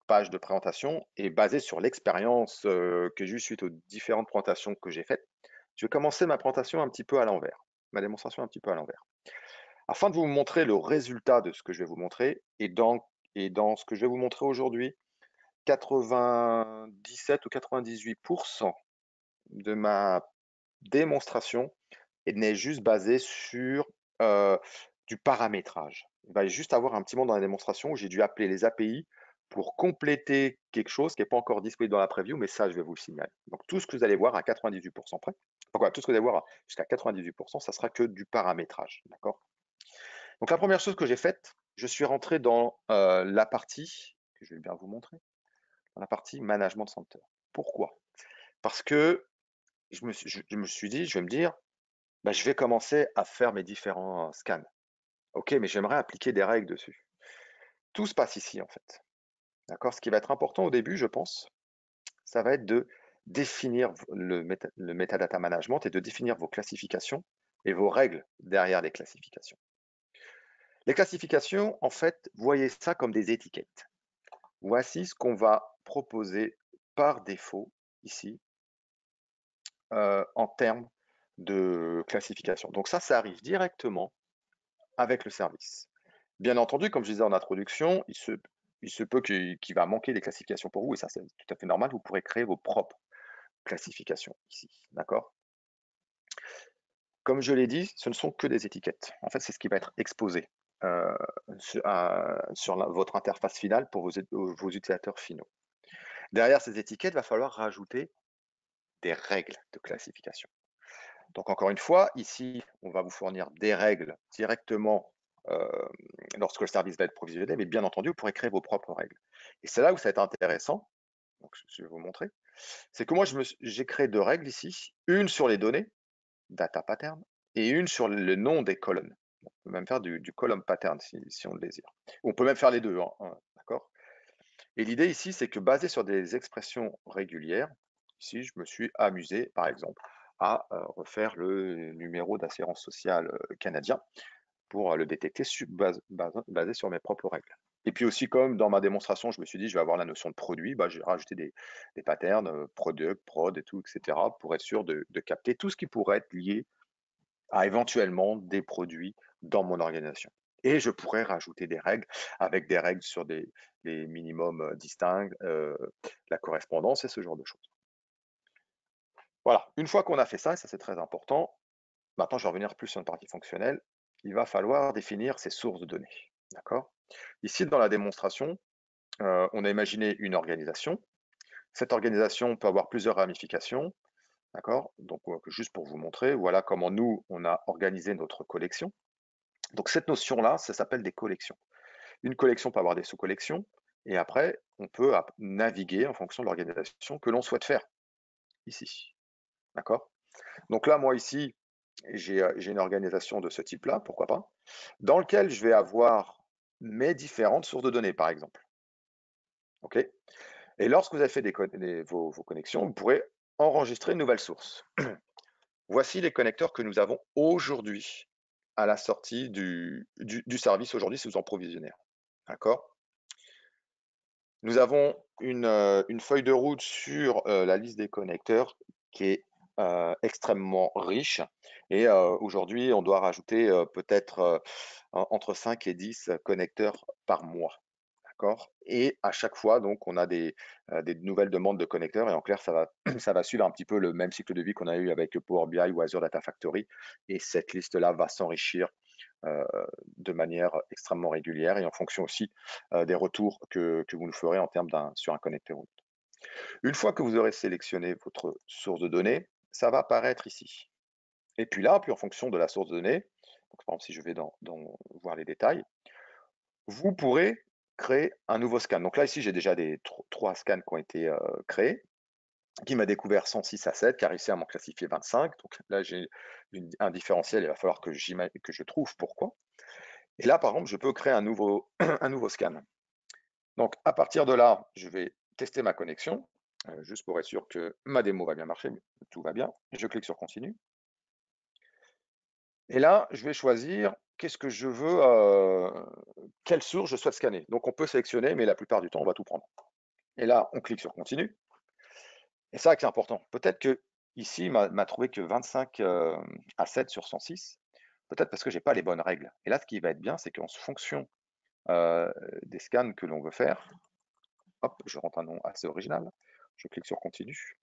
page de présentation et basée sur l'expérience que j'ai eue suite aux différentes présentations que j'ai faites, je vais commencer ma présentation un petit peu à l'envers, ma démonstration un petit peu à l'envers. Afin de vous montrer le résultat de ce que je vais vous montrer, et dans ce que je vais vous montrer aujourd'hui, 97 ou 98% de ma démonstration n'est juste basée sur du paramétrage. Il va juste avoir un petit moment dans la démonstration où j'ai dû appeler les API pour compléter quelque chose qui n'est pas encore disponible dans la preview, mais ça, je vais vous le signaler. Donc, tout ce que vous allez voir à 98% près, enfin, tout ce que vous allez voir jusqu'à 98%, ça sera que du paramétrage. D'accord. Donc, la première chose que j'ai faite, je suis rentré dans la partie, que je vais bien vous montrer, dans la partie Management Center. Pourquoi? Parce que je me suis dit, je vais me dire, bah, je vais commencer à faire mes différents scans. Ok, mais j'aimerais appliquer des règles dessus. Tout se passe ici, en fait. D'accord? Ce qui va être important au début, je pense, ça va être de définir le metadata management et de définir vos classifications et vos règles derrière les classifications. Les classifications, en fait, voyez ça comme des étiquettes. Voici ce qu'on va proposer par défaut ici en termes de classification. Donc ça arrive directement avec le service. Bien entendu, comme je disais en introduction, il se peut qu'il va manquer des classifications pour vous, et ça c'est tout à fait normal, vous pourrez créer vos propres classifications ici, d'accord? Comme je l'ai dit, ce ne sont que des étiquettes. En fait, c'est ce qui va être exposé euh, sur votre interface finale pour vos utilisateurs finaux. Derrière ces étiquettes, il va falloir rajouter des règles de classification. Donc encore une fois, ici, on va vous fournir des règles directement lorsque le service va être provisionné, mais bien entendu, vous pourrez créer vos propres règles. Et c'est là où ça va être intéressant, donc je vais vous montrer, c'est que moi, j'ai créé deux règles ici, une sur les données, data pattern, et une sur le nom des colonnes. On peut même faire du column pattern si on le désire. On peut même faire les deux, hein, d'accord? Et l'idée ici, c'est que basé sur des expressions régulières, ici, je me suis amusé, par exemple, à refaire le numéro d'assurance sociale canadien pour le détecter basé sur mes propres règles. Et puis aussi, comme dans ma démonstration, je me suis dit, je vais avoir la notion de produit, bah, j'ai rajouté des patterns, product, prod et tout, etc., pour être sûr de capter tout ce qui pourrait être lié à éventuellement des produits dans mon organisation. Et je pourrais rajouter des règles avec des règles sur les minimums distincts, la correspondance et ce genre de choses. Voilà, une fois qu'on a fait ça, et ça c'est très important, maintenant je vais revenir plus sur une partie fonctionnelle, il va falloir définir ces sources de données. D'accord? Ici, dans la démonstration, on a imaginé une organisation. Cette organisation peut avoir plusieurs ramifications. D'accord? Donc, juste pour vous montrer, voilà comment nous, on a organisé notre collection. Donc, cette notion-là, ça s'appelle des collections. Une collection peut avoir des sous-collections, et après, on peut naviguer en fonction de l'organisation que l'on souhaite faire, ici. D'accord? Donc là, moi, ici, j'ai une organisation de ce type-là, pourquoi pas, dans lequel je vais avoir mes différentes sources de données, par exemple. OK? Et lorsque vous avez fait vos connexions, vous pourrez enregistrer une nouvelle source. Voici les connecteurs que nous avons aujourd'hui à la sortie du service aujourd'hui si vous en provisionnez un. D'accord? Nous avons une feuille de route sur la liste des connecteurs qui est extrêmement riche. Et aujourd'hui, on doit rajouter peut-être entre 5 et 10 connecteurs par mois. D'accord? Et à chaque fois, donc, on a des nouvelles demandes de connecteurs. Et en clair, ça va, ça va suivre un petit peu le même cycle de vie qu'on a eu avec Power BI ou Azure Data Factory. Et cette liste-là va s'enrichir euh, de manière extrêmement régulière et en fonction aussi des retours que vous nous ferez en termes sur un connecteur. Une fois que vous aurez sélectionné votre source de données, ça va apparaître ici. Et puis là, puis en fonction de la source de données, donc par exemple si je vais voir les détails, vous pourrez créer un nouveau scan. Donc là, ici, j'ai déjà trois scans qui ont été créés, qui m'a découvert 106 à 7, qui a réussi à m'en classifier 25. Donc là, j'ai un différentiel, il va falloir que je trouve pourquoi. Et là, par exemple, je peux créer un nouveau, un nouveau scan. Donc, à partir de là, je vais tester ma connexion, juste pour être sûr que ma démo va bien marcher, tout va bien. Je clique sur Continue. Et là, je vais choisir qu'est-ce que je veux, quelle source je souhaite scanner. Donc, on peut sélectionner, mais la plupart du temps, on va tout prendre. Et là, on clique sur Continue. Et ça, c'est important. Peut-être que ici, il m'a trouvé que 25 à 7 sur 106, peut-être parce que je n'ai pas les bonnes règles. Et là, ce qui va être bien, c'est qu'en fonction des scans que l'on veut faire, hop, je rentre un nom assez original, je clique sur Continue.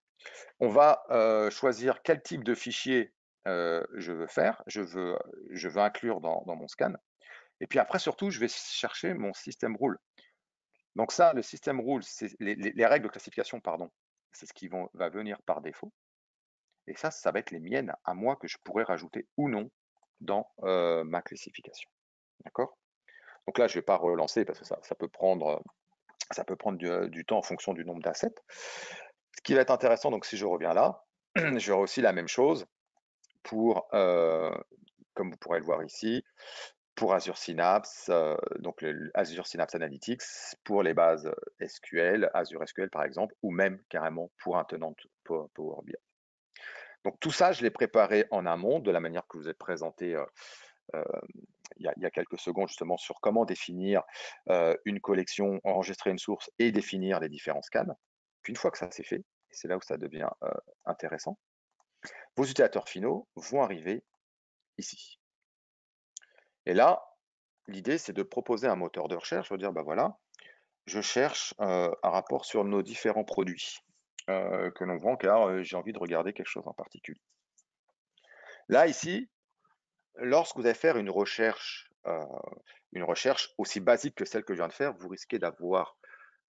On va choisir quel type de fichier je veux faire, je veux inclure dans mon scan. Et puis après, surtout, je vais chercher mon system rule. Donc ça, le system rule, c'est les règles de classification, pardon, c'est ce qui va venir par défaut. Et ça va être les miennes à moi que je pourrais rajouter ou non dans ma classification. D'accord? Donc là, je ne vais pas relancer parce que ça peut prendre du temps en fonction du nombre d'assets. Ce qui va être intéressant, donc si je reviens là, j'aurai aussi la même chose pour, comme vous pourrez le voir ici, pour Azure Synapse, donc Azure Synapse Analytics, pour les bases SQL, Azure SQL par exemple, ou même carrément pour un tenant Power BI. Donc tout ça, je l'ai préparé en amont de la manière que vous êtes présenté il y a quelques secondes justement sur comment définir une collection, enregistrer une source et définir les différents scans. Puis une fois que ça c'est fait, et c'est là où ça devient intéressant, vos utilisateurs finaux vont arriver ici. Et là, l'idée c'est de proposer un moteur de recherche, je veux dire, ben voilà, je cherche un rapport sur nos différents produits que l'on vend car j'ai envie de regarder quelque chose en particulier. Là, ici, lorsque vous allez faire une recherche aussi basique que celle que je viens de faire, vous risquez d'avoir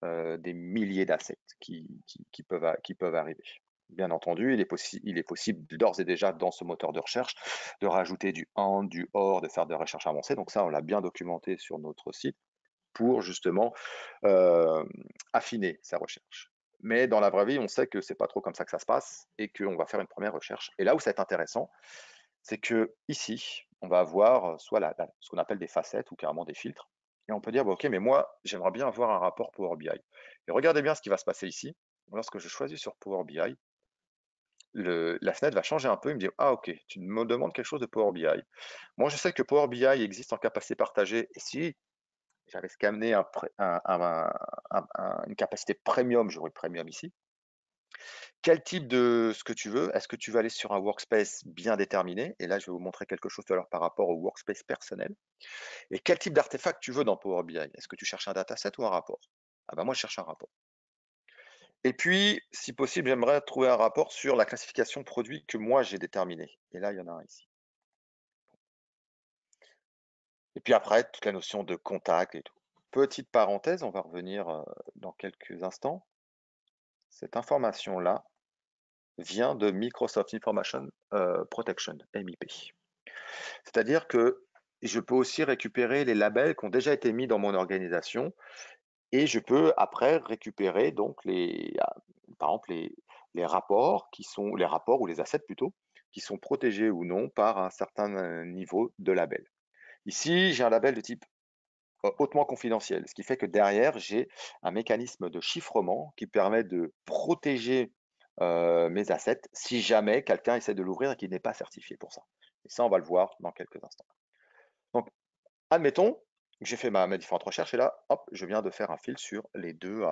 des milliers d'assets qui peuvent arriver. Bien entendu, il est possible d'ores et déjà dans ce moteur de recherche de rajouter du AND, du OR, de faire de recherche avancée. Donc ça, on l'a bien documenté sur notre site pour justement affiner sa recherche. Mais dans la vraie vie, on sait que c'est pas trop comme ça que ça se passe et qu'on va faire une première recherche. Et là où ça est intéressant, c'est que ici, on va avoir soit ce qu'on appelle des facettes ou carrément des filtres. Et on peut dire, bah, OK, mais moi, j'aimerais bien avoir un rapport Power BI. Et regardez bien ce qui va se passer ici. Lorsque je choisis sur Power BI, la fenêtre va changer un peu. Il me dit, ah OK, tu me demandes quelque chose de Power BI. Moi, je sais que Power BI existe en capacité partagée. Et si j'avais scanné une capacité premium, j'aurais premium ici. Quel type de ce que tu veux? Est-ce que tu veux aller sur un workspace bien déterminé? Et là, je vais vous montrer quelque chose tout à l'heure par rapport au workspace personnel. Et quel type d'artefact tu veux dans Power BI? Est-ce que tu cherches un dataset ou un rapport? Ah ben moi, je cherche un rapport. Et puis, si possible, j'aimerais trouver un rapport sur la classification de produits que moi j'ai déterminé. Et là, il y en a un ici. Et puis après, toute la notion de contact et tout. Petite parenthèse, on va revenir dans quelques instants. Cette information-là vient de Microsoft Information Protection, MIP. C'est-à-dire que je peux aussi récupérer les labels qui ont déjà été mis dans mon organisation et je peux après récupérer donc par exemple les rapports les rapports ou les assets plutôt, qui sont protégés ou non par un certain niveau de label. Ici, j'ai un label de type hautement confidentiel, ce qui fait que derrière, j'ai un mécanisme de chiffrement qui permet de protéger mes assets si jamais quelqu'un essaie de l'ouvrir et qu'il n'est pas certifié pour ça. Et ça, on va le voir dans quelques instants. Donc, admettons que j'ai fait mes différentes recherches et là, hop, je viens de faire un fil sur les deux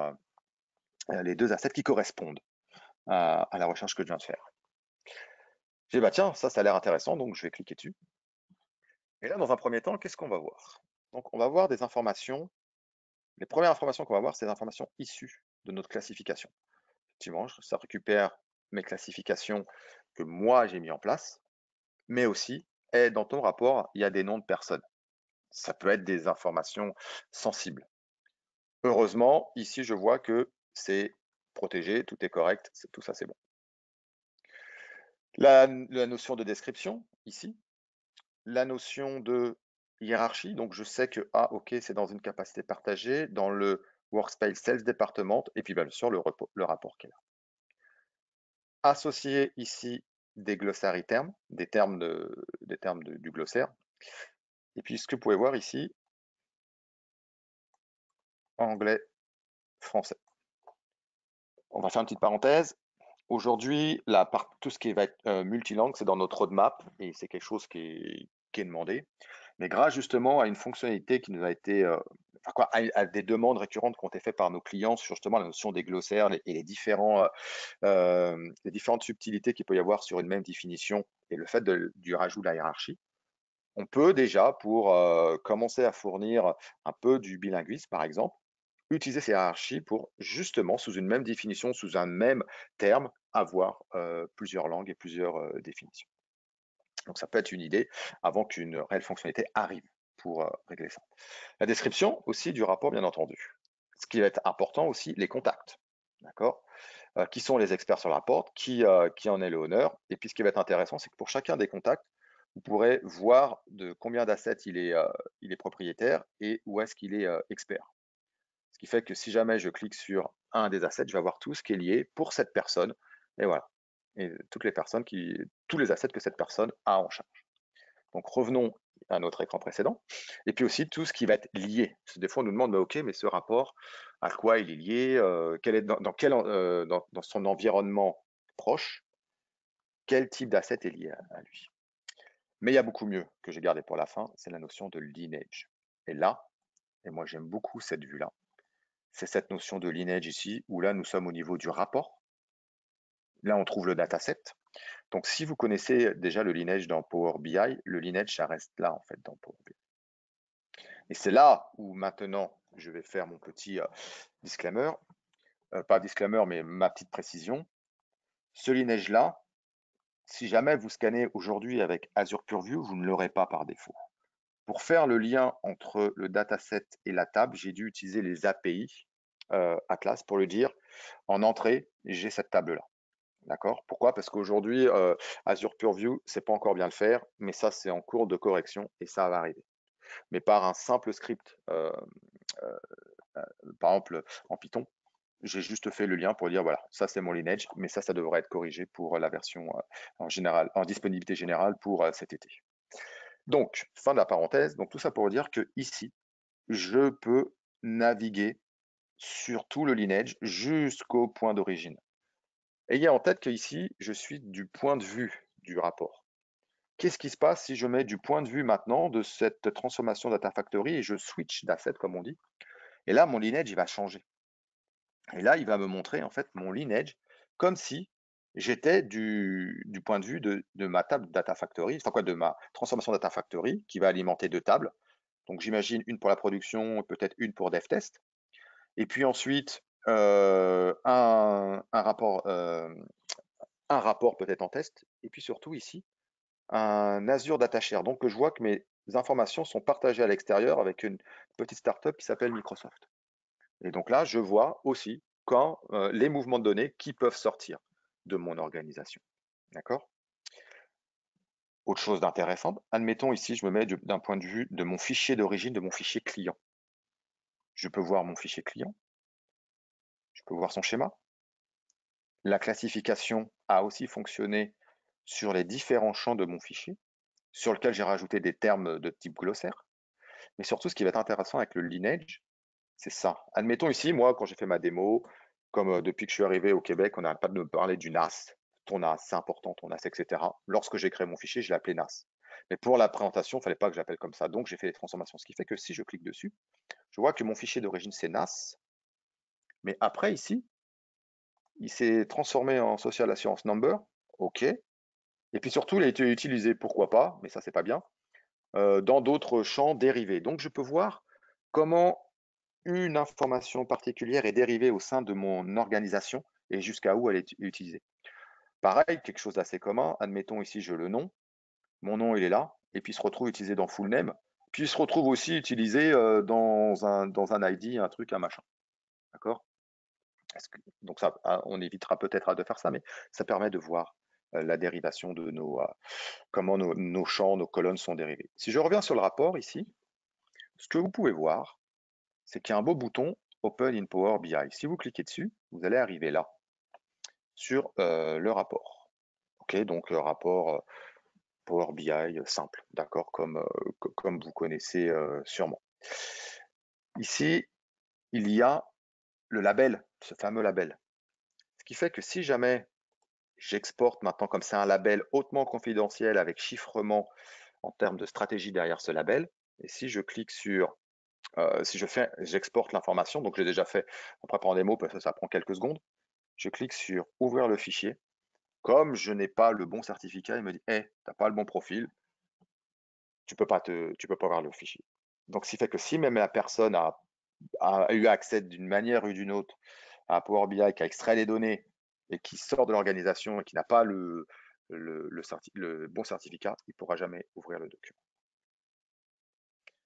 assets qui correspondent à la recherche que je viens de faire. J'ai dit, bah tiens, ça a l'air intéressant, donc je vais cliquer dessus. Et là, dans un premier temps, qu'est-ce qu'on va voir? Donc, on va voir des informations. Les premières informations qu'on va voir, c'est des informations issues de notre classification. Effectivement, ça récupère mes classifications que moi j'ai mis en place, mais aussi, et dans ton rapport, il y a des noms de personnes. Ça peut être des informations sensibles. Heureusement, ici, je vois que c'est protégé, tout est correct, tout ça, c'est bon. La notion de description, ici. La notion de hiérarchie, donc je sais que, ah, ok, c'est dans une capacité partagée, dans le Workspace Sales Department, et puis bien sûr, le rapport qui est là. Associer ici des glossary termes, des termes du glossaire. Et puis, ce que vous pouvez voir ici, anglais, français. On va faire une petite parenthèse. Aujourd'hui, tout ce qui va être multilangue, c'est dans notre roadmap et c'est quelque chose qui est demandé. Mais grâce justement à une fonctionnalité qui nous a été, à des demandes récurrentes qui ont été faites par nos clients sur justement la notion des glossaires et les différentes subtilités qu'il peut y avoir sur une même définition et le fait du rajout de la hiérarchie, on peut déjà, pour commencer à fournir un peu du bilinguisme par exemple, utiliser ces hiérarchies pour justement, sous une même définition, sous un même terme, avoir plusieurs langues et plusieurs définitions. Donc ça peut être une idée avant qu'une réelle fonctionnalité arrive pour régler ça. La description aussi du rapport, bien entendu. Ce qui va être important aussi, les contacts. D'accord? Qui sont les experts sur le rapport, qui en est le honneur. Et puis ce qui va être intéressant, c'est que pour chacun des contacts, vous pourrez voir de combien d'assets il est propriétaire et où est-ce qu'il est expert. Ce qui fait que si jamais je clique sur un des assets, je vais avoir tout ce qui est lié pour cette personne. Et voilà. Et tous les assets que cette personne a en charge. Donc revenons à notre écran précédent. Et puis aussi tout ce qui va être lié. Parce que des fois on nous demande, bah, ok, mais ce rapport, à quoi il est lié, quel est dans son environnement proche, quel type d'asset est lié à lui. Mais il y a beaucoup mieux que j'ai gardé pour la fin, c'est la notion de lineage. Et là, et moi j'aime beaucoup cette vue-là, c'est cette notion de lineage ici, où là nous sommes au niveau du rapport. Là on trouve le dataset. Donc si vous connaissez déjà le lineage dans Power BI, le lineage ça reste là en fait dans Power BI. Et c'est là où maintenant je vais faire mon petit disclaimer, pas disclaimer mais ma petite précision. Ce lineage là, si jamais vous scannez aujourd'hui avec Azure Purview, vous ne l'aurez pas par défaut. Pour faire le lien entre le dataset et la table, j'ai dû utiliser les API Atlas pour le dire. En entrée, j'ai cette table-là. D'accord? Pourquoi? Parce qu'aujourd'hui, Azure Purview, c'est pas encore bien le faire, mais ça, c'est en cours de correction et ça va arriver. Mais par un simple script, par exemple en Python, j'ai juste fait le lien pour dire voilà, ça c'est mon lineage, mais ça devrait être corrigé pour la version en disponibilité générale pour cet été. Donc, fin de la parenthèse. Donc, tout ça pour dire que ici, je peux naviguer sur tout le lineage jusqu'au point d'origine. Ayez en tête qu'ici, je suis du point de vue du rapport. Qu'est-ce qui se passe si je mets du point de vue maintenant de cette transformation Data Factory et je switch d'asset, comme on dit? Et là, mon lineage, il va changer. Et là, il va me montrer en fait mon lineage comme si j'étais du point de vue de ma table Data Factory, enfin quoi, de ma transformation Data Factory qui va alimenter deux tables. Donc j'imagine une pour la production, peut-être une pour dev test. Et puis ensuite, un rapport peut-être en test. Et puis surtout ici, un Azure Data Share. Donc je vois que mes informations sont partagées à l'extérieur avec une petite startup qui s'appelle Microsoft. Et donc là, je vois aussi quand les mouvements de données qui peuvent sortir de mon organisation. D'accord? Autre chose d'intéressant, admettons ici, je me mets d'un point de vue de mon fichier d'origine, de mon fichier client. Je peux voir mon fichier client, je peux voir son schéma. La classification a aussi fonctionné sur les différents champs de mon fichier, sur lequel j'ai rajouté des termes de type glossaire. Mais surtout, ce qui va être intéressant avec le lineage, c'est ça. Admettons ici, moi, quand j'ai fait ma démo, comme depuis que je suis arrivé au Québec, on n'arrête pas de me parler du NAS. Ton NAS, c'est important, ton NAS, etc. Lorsque j'ai créé mon fichier, je l'ai appelé NAS. Mais pour la présentation, il ne fallait pas que j'appelle comme ça. Donc, j'ai fait les transformations. Ce qui fait que si je clique dessus, je vois que mon fichier d'origine, c'est NAS. Mais après, ici, il s'est transformé en Social Assurance Number. OK. Et puis surtout, il a été utilisé, pourquoi pas, mais ça, c'est pas bien, dans d'autres champs dérivés. Donc, je peux voir comment une information particulière est dérivée au sein de mon organisation et jusqu'à où elle est utilisée. Pareil, quelque chose d'assez commun, admettons ici je le nom, mon nom il est là, et puis il se retrouve utilisé dans full name, puis il se retrouve aussi utilisé dans un ID, un truc, un machin. D'accord? Donc ça, on évitera peut-être de faire ça, mais ça permet de voir la dérivation de comment nos champs, nos colonnes sont dérivées. Si je reviens sur le rapport ici, ce que vous pouvez voir, c'est qu'il y a un beau bouton Open in Power BI. Si vous cliquez dessus, vous allez arriver là, sur le rapport. Ok, donc le rapport Power BI simple, d'accord, comme vous connaissez sûrement. Ici, il y a le label, ce fameux label. Ce qui fait que si jamais j'exporte maintenant comme c'est un label hautement confidentiel avec chiffrement en termes de stratégie derrière ce label, et si je clique sur si j'exporte l'information, donc j'ai déjà fait en préparant des mots parce que ça prend quelques secondes, je clique sur ouvrir le fichier. Comme je n'ai pas le bon certificat, il me dit, hey, tu n'as pas le bon profil, tu peux pas voir le fichier. Donc, ce qui fait que si même la personne a eu accès d'une manière ou d'une autre à Power BI, qui a extrait les données et qui sort de l'organisation et qui n'a pas le bon certificat, il ne pourra jamais ouvrir le document.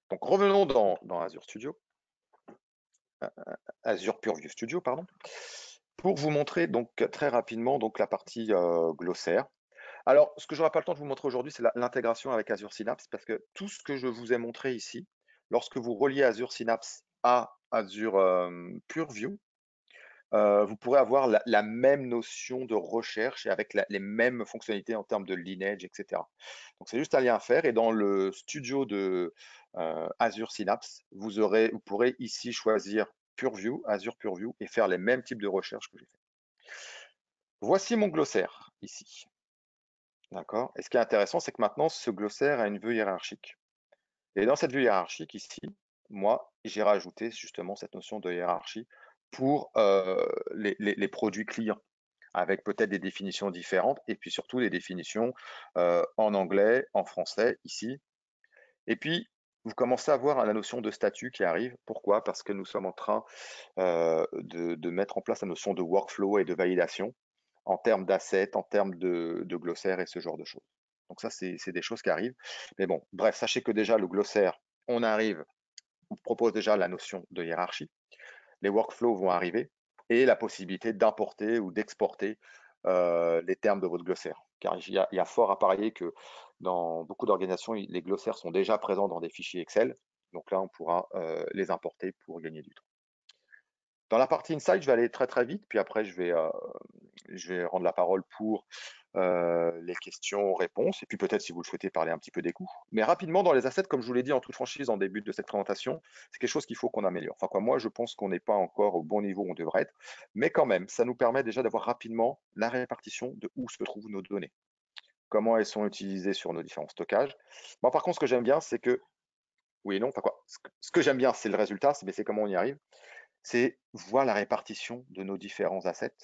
Donc, revenons dans Azure Studio. Azure Purview Studio, pardon, pour vous montrer donc très rapidement donc la partie glossaire. Alors, ce que je n'aurai pas le temps de vous montrer aujourd'hui, c'est l'intégration avec Azure Synapse, parce que tout ce que je vous ai montré ici, lorsque vous reliez Azure Synapse à Azure Purview, vous pourrez avoir la même notion de recherche et avec les mêmes fonctionnalités en termes de lineage, etc. Donc, c'est juste un lien à faire. Et dans le studio de Azure Synapse, vous pourrez ici choisir Purview, Azure Purview, et faire les mêmes types de recherches que j'ai fait. Voici mon glossaire ici. D'accord? Et ce qui est intéressant, c'est que maintenant, ce glossaire a une vue hiérarchique. Et dans cette vue hiérarchique ici, moi, j'ai rajouté justement cette notion de hiérarchie pour les produits clients, avec peut-être des définitions différentes, et puis surtout des définitions en anglais, en français ici. Et puis, vous commencez à voir la notion de statut qui arrive. Pourquoi? Parce que nous sommes en train de mettre en place la notion de workflow et de validation en termes d'assets, en termes de glossaire et ce genre de choses. Donc ça, c'est des choses qui arrivent. Mais bon, bref, sachez que déjà, le glossaire, on propose déjà la notion de hiérarchie. Les workflows vont arriver et la possibilité d'importer ou d'exporter les termes de votre glossaire. Car il y a fort à parier que dans beaucoup d'organisations, les glossaires sont déjà présents dans des fichiers Excel. Donc là, on pourra les importer pour gagner du temps. Dans la partie Insight, je vais aller très très vite, puis après je vais rendre la parole pour les questions-réponses, et puis peut-être si vous le souhaitez parler un petit peu des coûts. Mais rapidement, dans les assets, comme je vous l'ai dit en toute franchise en début de cette présentation, c'est quelque chose qu'il faut qu'on améliore. Enfin quoi, moi je pense qu'on n'est pas encore au bon niveau où on devrait être, mais quand même, ça nous permet déjà d'avoir rapidement la répartition de où se trouvent nos données. comment elles sont utilisées sur nos différents stockages. Moi, par contre, ce que j'aime bien, c'est que, oui et non, enfin quoi, ce que j'aime bien, c'est le résultat, mais c'est comment on y arrive, c'est voir la répartition de nos différents assets.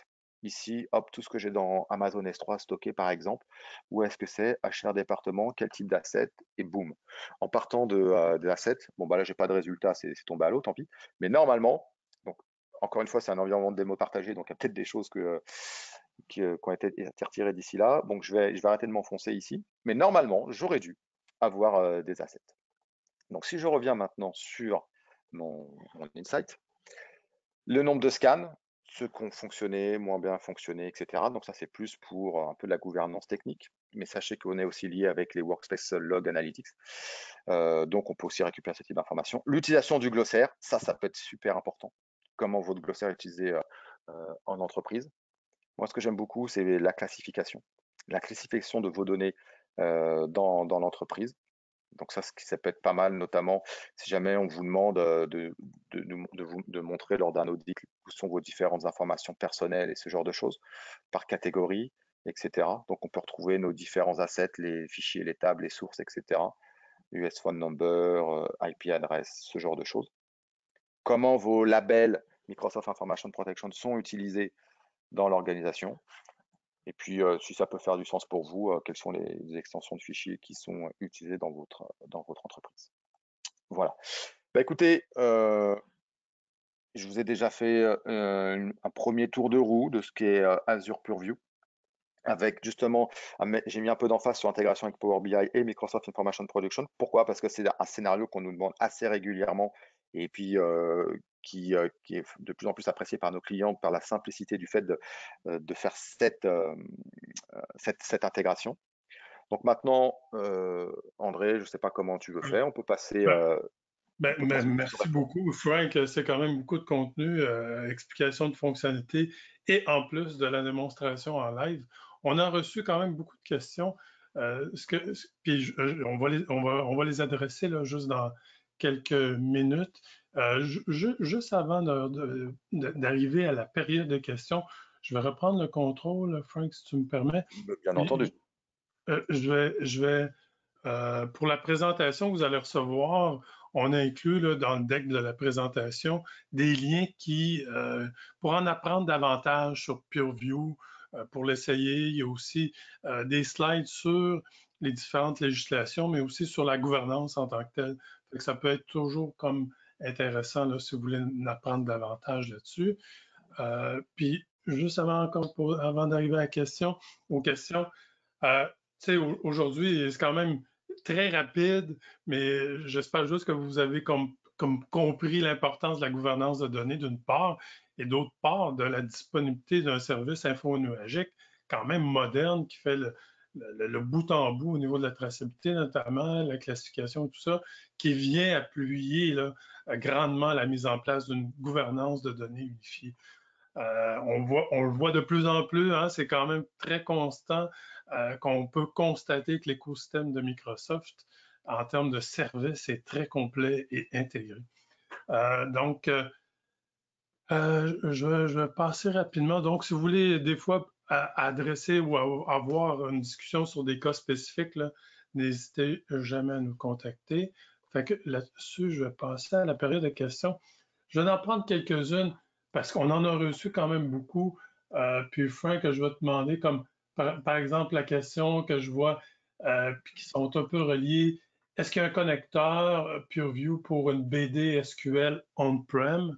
Ici, hop, tout ce que j'ai dans Amazon S3 stocké, par exemple, où est-ce que c'est, HR département, quel type d'asset, et boum. En partant de assets, bon, bah là, j'ai pas de résultat, c'est tombé à l'eau, tant pis. Mais normalement, donc, encore une fois, c'est un environnement de démo partagé, donc il y a peut-être des choses qui ont été retirées d'ici là. Donc, je vais arrêter de m'enfoncer ici. Mais normalement, j'aurais dû avoir des assets. Donc, si je reviens maintenant sur mon Insight, le nombre de scans, ceux qui ont fonctionné, moins bien fonctionné, etc. Donc ça, c'est plus pour un peu de la gouvernance technique. Mais sachez qu'on est aussi lié avec les Workspace Log Analytics. Donc on peut aussi récupérer ce type d'informations. L'utilisation du glossaire, ça peut être super important. Comment votre glossaire est utilisé en entreprise. Moi, ce que j'aime beaucoup, c'est la classification. La classification de vos données dans l'entreprise. Donc ça peut être pas mal, notamment si jamais on vous demande de montrer lors d'un audit où sont vos différentes informations personnelles et ce genre de choses, par catégorie, etc. Donc on peut retrouver nos différents assets, les fichiers, les tables, les sources, etc. US phone number, IP address, ce genre de choses. Comment vos labels Microsoft Information Protection sont utilisés dans l'organisation. Et puis, si ça peut faire du sens pour vous, quelles sont les extensions de fichiers qui sont utilisées dans votre entreprise. Voilà. Bah, écoutez, je vous ai déjà fait un premier tour de roue de ce qu'est Azure Purview. Avec justement, j'ai mis un peu d'emphase sur l'intégration avec Power BI et Microsoft Information Production. Pourquoi? Parce que c'est un scénario qu'on nous demande assez régulièrement et puis qui est de plus en plus apprécié par nos clients par la simplicité du fait de faire cette intégration. Donc maintenant, André, je ne sais pas comment tu veux faire. On peut passer, Merci beaucoup, Frank. C'est quand même beaucoup de contenu, explication de fonctionnalités et en plus de la démonstration en live. On a reçu quand même beaucoup de questions. Puis on va les adresser là, juste dans quelques minutes. Juste avant d'arriver à la période de questions, je vais reprendre le contrôle, Frank, si tu me permets. bien entendu. Je vais pour la présentation que vous allez recevoir, on a inclus là, dans le deck de la présentation des liens pour en apprendre davantage sur PureView, pour l'essayer. Il y a aussi des slides sur les différentes législations, mais aussi sur la gouvernance en tant que telle. Fait que ça peut être toujours comme intéressant là, si vous voulez en apprendre davantage là-dessus. Puis, juste avant d'arriver aux questions, euh, aujourd'hui, c'est quand même très rapide, mais j'espère juste que vous avez comme compris l'importance de la gouvernance de données d'une part, et d'autre part, de la disponibilité d'un service info-nuagique quand même moderne qui fait le bout en bout au niveau de la traçabilité, notamment la classification et tout ça, qui vient appuyer là, grandement la mise en place d'une gouvernance de données unifiée. On le voit de plus en plus, hein, c'est quand même très constant qu'on peut constater que l'écosystème de Microsoft, en termes de services, est très complet et intégré. Je vais passer rapidement. Donc, si vous voulez des fois adresser ou avoir une discussion sur des cas spécifiques, n'hésitez jamais à nous contacter. Fait que là-dessus, je vais passer à la période de questions. Je vais en prendre quelques-unes parce qu'on en a reçu quand même beaucoup. Puis, Frank, je vais te demander, comme par exemple la question que je vois, puis qui sont un peu reliées. Est-ce qu'il y a un connecteur PureView pour une BD SQL on-prem?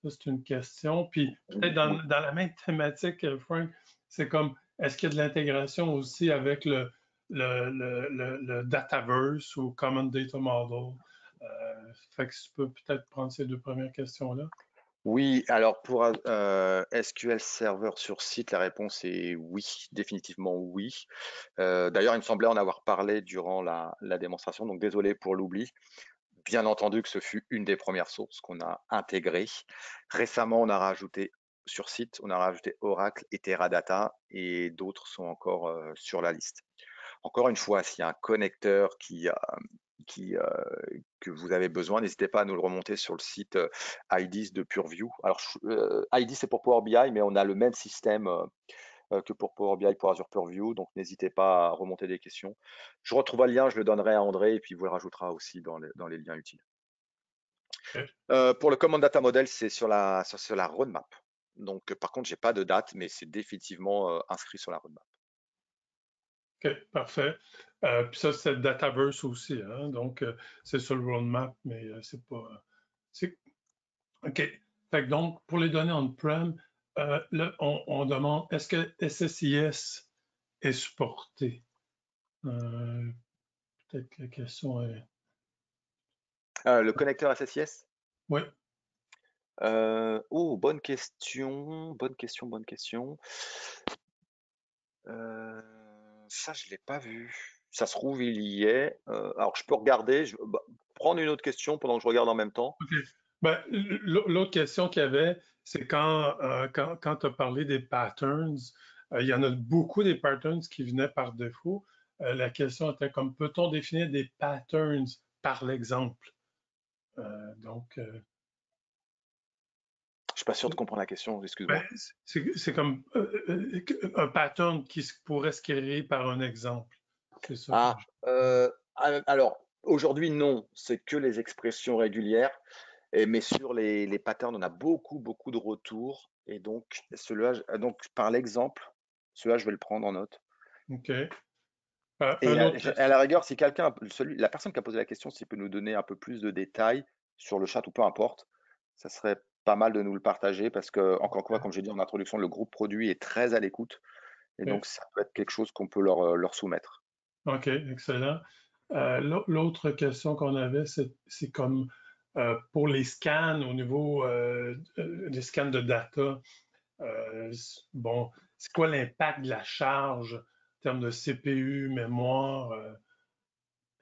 Ça, c'est une question. Puis peut-être dans la même thématique, Frank, c'est comme, est-ce qu'il y a de l'intégration aussi avec le Dataverse ou Common Data Model? Fait que tu peux peut-être prendre ces deux premières questions-là. Oui, alors pour SQL Server sur site, la réponse est oui, définitivement oui. D'ailleurs, il me semblait en avoir parlé durant la démonstration, donc désolé pour l'oubli. Bien entendu que ce fut une des premières sources qu'on a intégrées. Récemment, on a rajouté sur site, on a rajouté Oracle et Teradata et d'autres sont encore sur la liste. Encore une fois, s'il y a un connecteur que vous avez besoin, n'hésitez pas à nous le remonter sur le site IDIS de Purview. Alors, IDIS, c'est pour Power BI, mais on a le même système que pour Power BI, pour Azure Purview. Donc, n'hésitez pas à remonter des questions. Je retrouverai le lien, je le donnerai à André et puis il vous le rajoutera aussi dans les liens utiles. OK. Pour le Common Data Model, c'est sur la roadmap. Donc, par contre, j'ai pas de date, mais c'est définitivement inscrit sur la roadmap. OK, parfait. Puis ça, c'est Dataverse aussi, hein? Donc, c'est sur le roadmap, mais c'est pas. OK. Fait que donc, pour les données on-prem, là, on demande est-ce que SSIS est supporté? Peut-être que la question est. Le connecteur SSIS? Oui, Oh, bonne question, bonne question, bonne question. Ça, je l'ai pas vu. Ça se trouve, il y est. Alors, je peux regarder. Prendre une autre question pendant que je regarde en même temps. OK. Ben, l'autre question qu'il y avait, c'est quand tu as parlé des patterns, il y en a beaucoup des patterns qui venaient par défaut. La question était comme, peut-on définir des patterns par l'exemple? Donc, Je suis pas sûr de comprendre la question, ben, excuse-moi. c'est comme un pattern qui pourrait se créer par un exemple. C'est ça que Ah, alors, aujourd'hui, non, c'est que les expressions régulières. Mais sur les patterns, on a beaucoup, beaucoup de retours. Et donc, donc par l'exemple, celui-là, je vais le prendre en note. OK. Et Un autre à la question. rigueur, si la personne qui a posé la question, s'il peut nous donner un peu plus de détails sur le chat ou peu importe, ça serait pas mal de nous le partager parce que, encore une fois, comme j'ai dit en introduction, le groupe produit est très à l'écoute et OK. donc ça peut être quelque chose qu'on peut leur soumettre. OK, excellent. L'autre question qu'on avait, c'est comme pour les scans au niveau des scans de data. Bon, c'est quoi l'impact de la charge en termes de CPU, mémoire,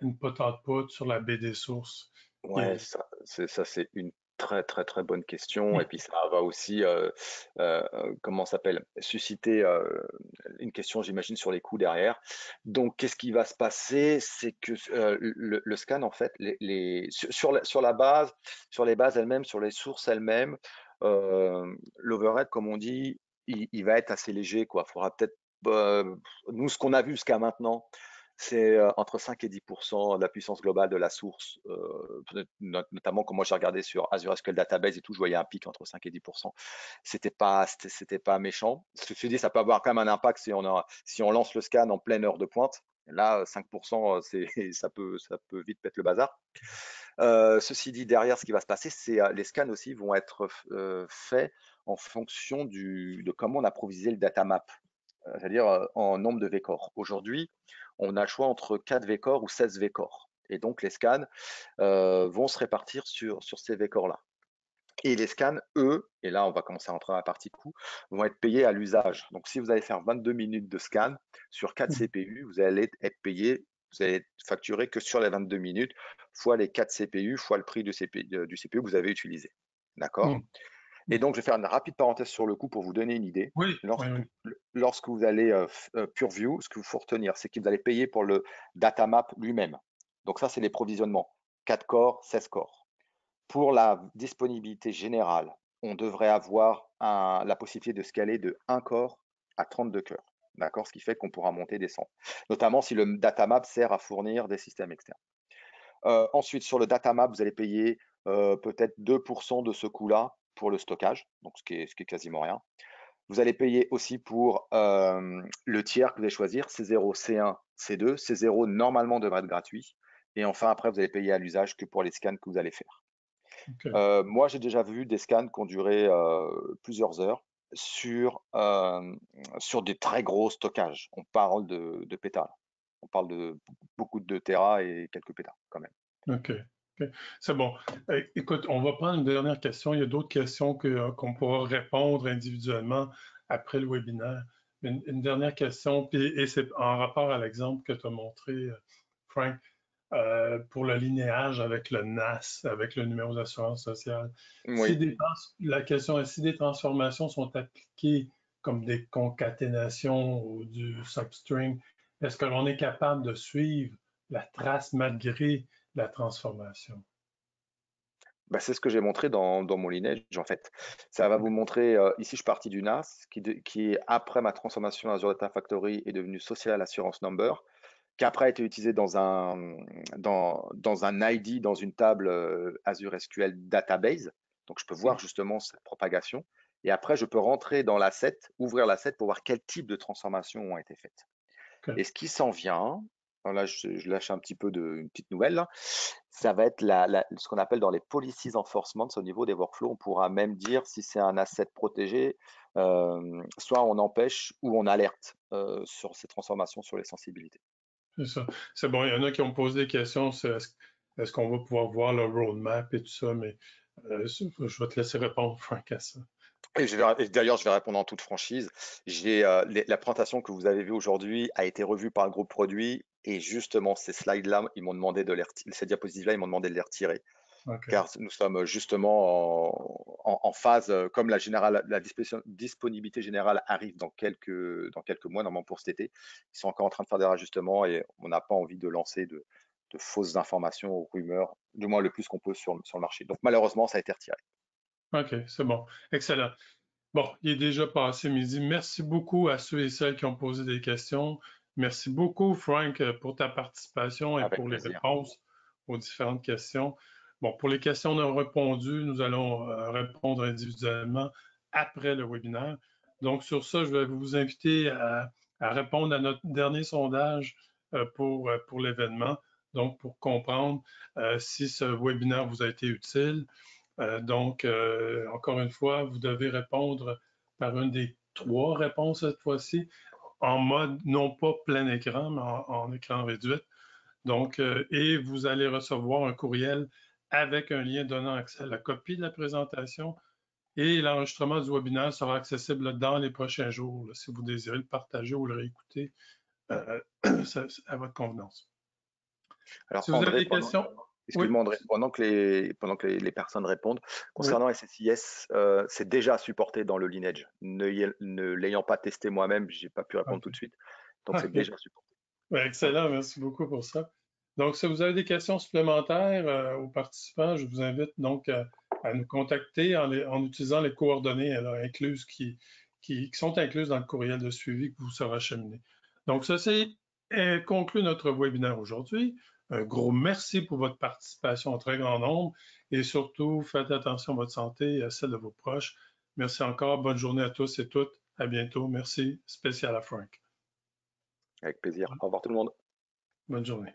input-output sur la baie des sources? Ouais, Et- ça c'est une très très très bonne question et Hmm, puis ça va aussi comment ça s'appelle susciter une question j'imagine sur les coûts derrière. Donc qu'est-ce qui va se passer? C'est que le scan en fait sur les bases elles-mêmes, sur les sources elles-mêmes, l'overhead comme on dit, il va être assez léger quoi. Faudra peut-être nous ce qu'on a vu jusqu'à maintenant c'est entre 5 et 10% de la puissance globale de la source, notamment quand moi j'ai regardé sur Azure SQL Database et tout, je voyais un pic entre 5 et 10%. C'était pas méchant. Ceci dit, ça peut avoir quand même un impact si on lance le scan en pleine heure de pointe. Là, 5%, ça peut vite mettre le bazar. Ceci dit, derrière, ce qui va se passer, c'est les scans aussi vont être faits en fonction de comment on a provisé le data map, c'est-à-dire en nombre de vCore. Aujourd'hui, on a le choix entre 4 vCore ou 16 vCore. Et donc, les scans vont se répartir sur ces vCore-là. Et les scans, eux, et là, on va commencer à rentrer dans la partie coût, vont être payés à l'usage. Donc, si vous allez faire 22 minutes de scan sur 4 hmm, CPU, vous allez être payé, vous allez être facturé que sur les 22 minutes, fois les 4 CPU, fois le prix du CPU que vous avez utilisé. hmm, D'accord? hmm. Et donc, je vais faire une rapide parenthèse sur le coût pour vous donner une idée. Oui, oui, oui. Lorsque vous allez PureView, ce qu'il faut retenir, c'est que vous allez payer pour le data map lui-même. Donc ça, c'est les provisionnements. 4 corps, 16 corps. Pour la disponibilité générale, on devrait avoir la possibilité de scaler de 1 corps à 32 cœurs. D'accord? Ce qui fait qu'on pourra monter, descendre. Notamment si le data map sert à fournir des systèmes externes. Ensuite, sur le data map, vous allez payer peut-être 2% de ce coût-là pour le stockage, donc ce qui est quasiment rien. Vous allez payer aussi pour le tiers que vous allez choisir, C0, C1, C2. C0 normalement devrait être gratuit. Et enfin, après, vous allez payer à l'usage que pour les scans que vous allez faire. OK. Moi, j'ai déjà vu des scans qui ont duré plusieurs heures sur des très gros stockages. On parle de pétas. On parle de beaucoup de téras et quelques pétas quand même. OK. OK. C'est bon. Écoute, on va prendre une dernière question. Il y a d'autres questions qu'on pourra répondre individuellement après le webinaire. Une dernière question, et c'est en rapport à l'exemple que tu as montré, Frank, pour le linéage avec le NAS, avec le numéro d'assurance sociale. Oui. La question est si des transformations sont appliquées comme des concaténations ou du substring, est-ce que l'on est capable de suivre la trace malgré la transformation? Bah, c'est ce que j'ai montré dans mon lineage, en fait. Ça va vous montrer, ici, je suis parti du NAS, qui, après ma transformation Azure Data Factory, est devenu Social Assurance Number, qui après a été utilisé dans un ID, dans une table Azure SQL Database. Donc, je peux voir justement cette propagation. Et après, je peux rentrer dans l'asset, ouvrir l'asset pour voir quel type de transformations ont été faites. OK. Et ce qui s'en vient, alors là, je lâche un petit peu une petite nouvelle, là. Ça va être ce qu'on appelle dans les policies enforcement au niveau des workflows. On pourra même dire si c'est un asset protégé, soit on empêche ou on alerte sur ces transformations, sur les sensibilités. C'est ça. C'est bon, il y en a qui ont posé des questions, est-ce qu'on va pouvoir voir le roadmap et tout ça, mais je vais te laisser répondre, Frank, à ça. Et d'ailleurs, je vais répondre en toute franchise. La présentation que vous avez vue aujourd'hui a été revue par le groupe produit et justement, ces slides-là, ils m'ont demandé ces diapositives-là, ils m'ont demandé de les retirer. OK. Car nous sommes justement en phase, comme la disponibilité générale arrive dans quelques mois, normalement pour cet été, ils sont encore en train de faire des rajustements et on n'a pas envie de lancer de fausses informations ou rumeurs, du moins le plus qu'on peut sur le marché. Donc malheureusement, ça a été retiré. OK, c'est bon. Excellent. Bon, il est déjà passé midi. Merci beaucoup à ceux et celles qui ont posé des questions. Merci beaucoup, Frank, pour ta participation et Avec pour les plaisir. réponses aux différentes questions. Bon, pour les questions non répondues, nous allons répondre individuellement après le webinaire. Donc, sur ça, je vais vous inviter à répondre à notre dernier sondage pour l'événement, donc pour comprendre si ce webinaire vous a été utile. Donc, encore une fois, vous devez répondre par une des trois réponses cette fois-ci, en mode non pas plein écran, mais en écran réduit. Donc, et vous allez recevoir un courriel avec un lien donnant accès à la copie de la présentation et l'enregistrement du webinaire sera accessible dans les prochains jours, là, si vous désirez le partager ou le réécouter euh, à votre convenance. Alors Si vous avez André, des questions, oui, excuse-moi André, pendant que les personnes répondent, oui, concernant SSIS, c'est déjà supporté dans le lineage. Ne l'ayant pas testé moi-même, j'ai pas pu répondre tout de OK. suite. Donc c'est déjà supporté. Ben, excellent, merci beaucoup pour ça. Donc, si vous avez des questions supplémentaires aux participants, je vous invite donc à nous contacter en utilisant les coordonnées incluses qui sont incluses dans le courriel de suivi que vous sera acheminé. Donc, ceci conclut notre webinaire aujourd'hui. Un gros merci pour votre participation en très grand nombre et surtout, faites attention à votre santé et à celle de vos proches. Merci encore. Bonne journée à tous et toutes. À bientôt. Merci. Spécial à Frank. Avec plaisir. Au revoir tout le monde. Bonne journée.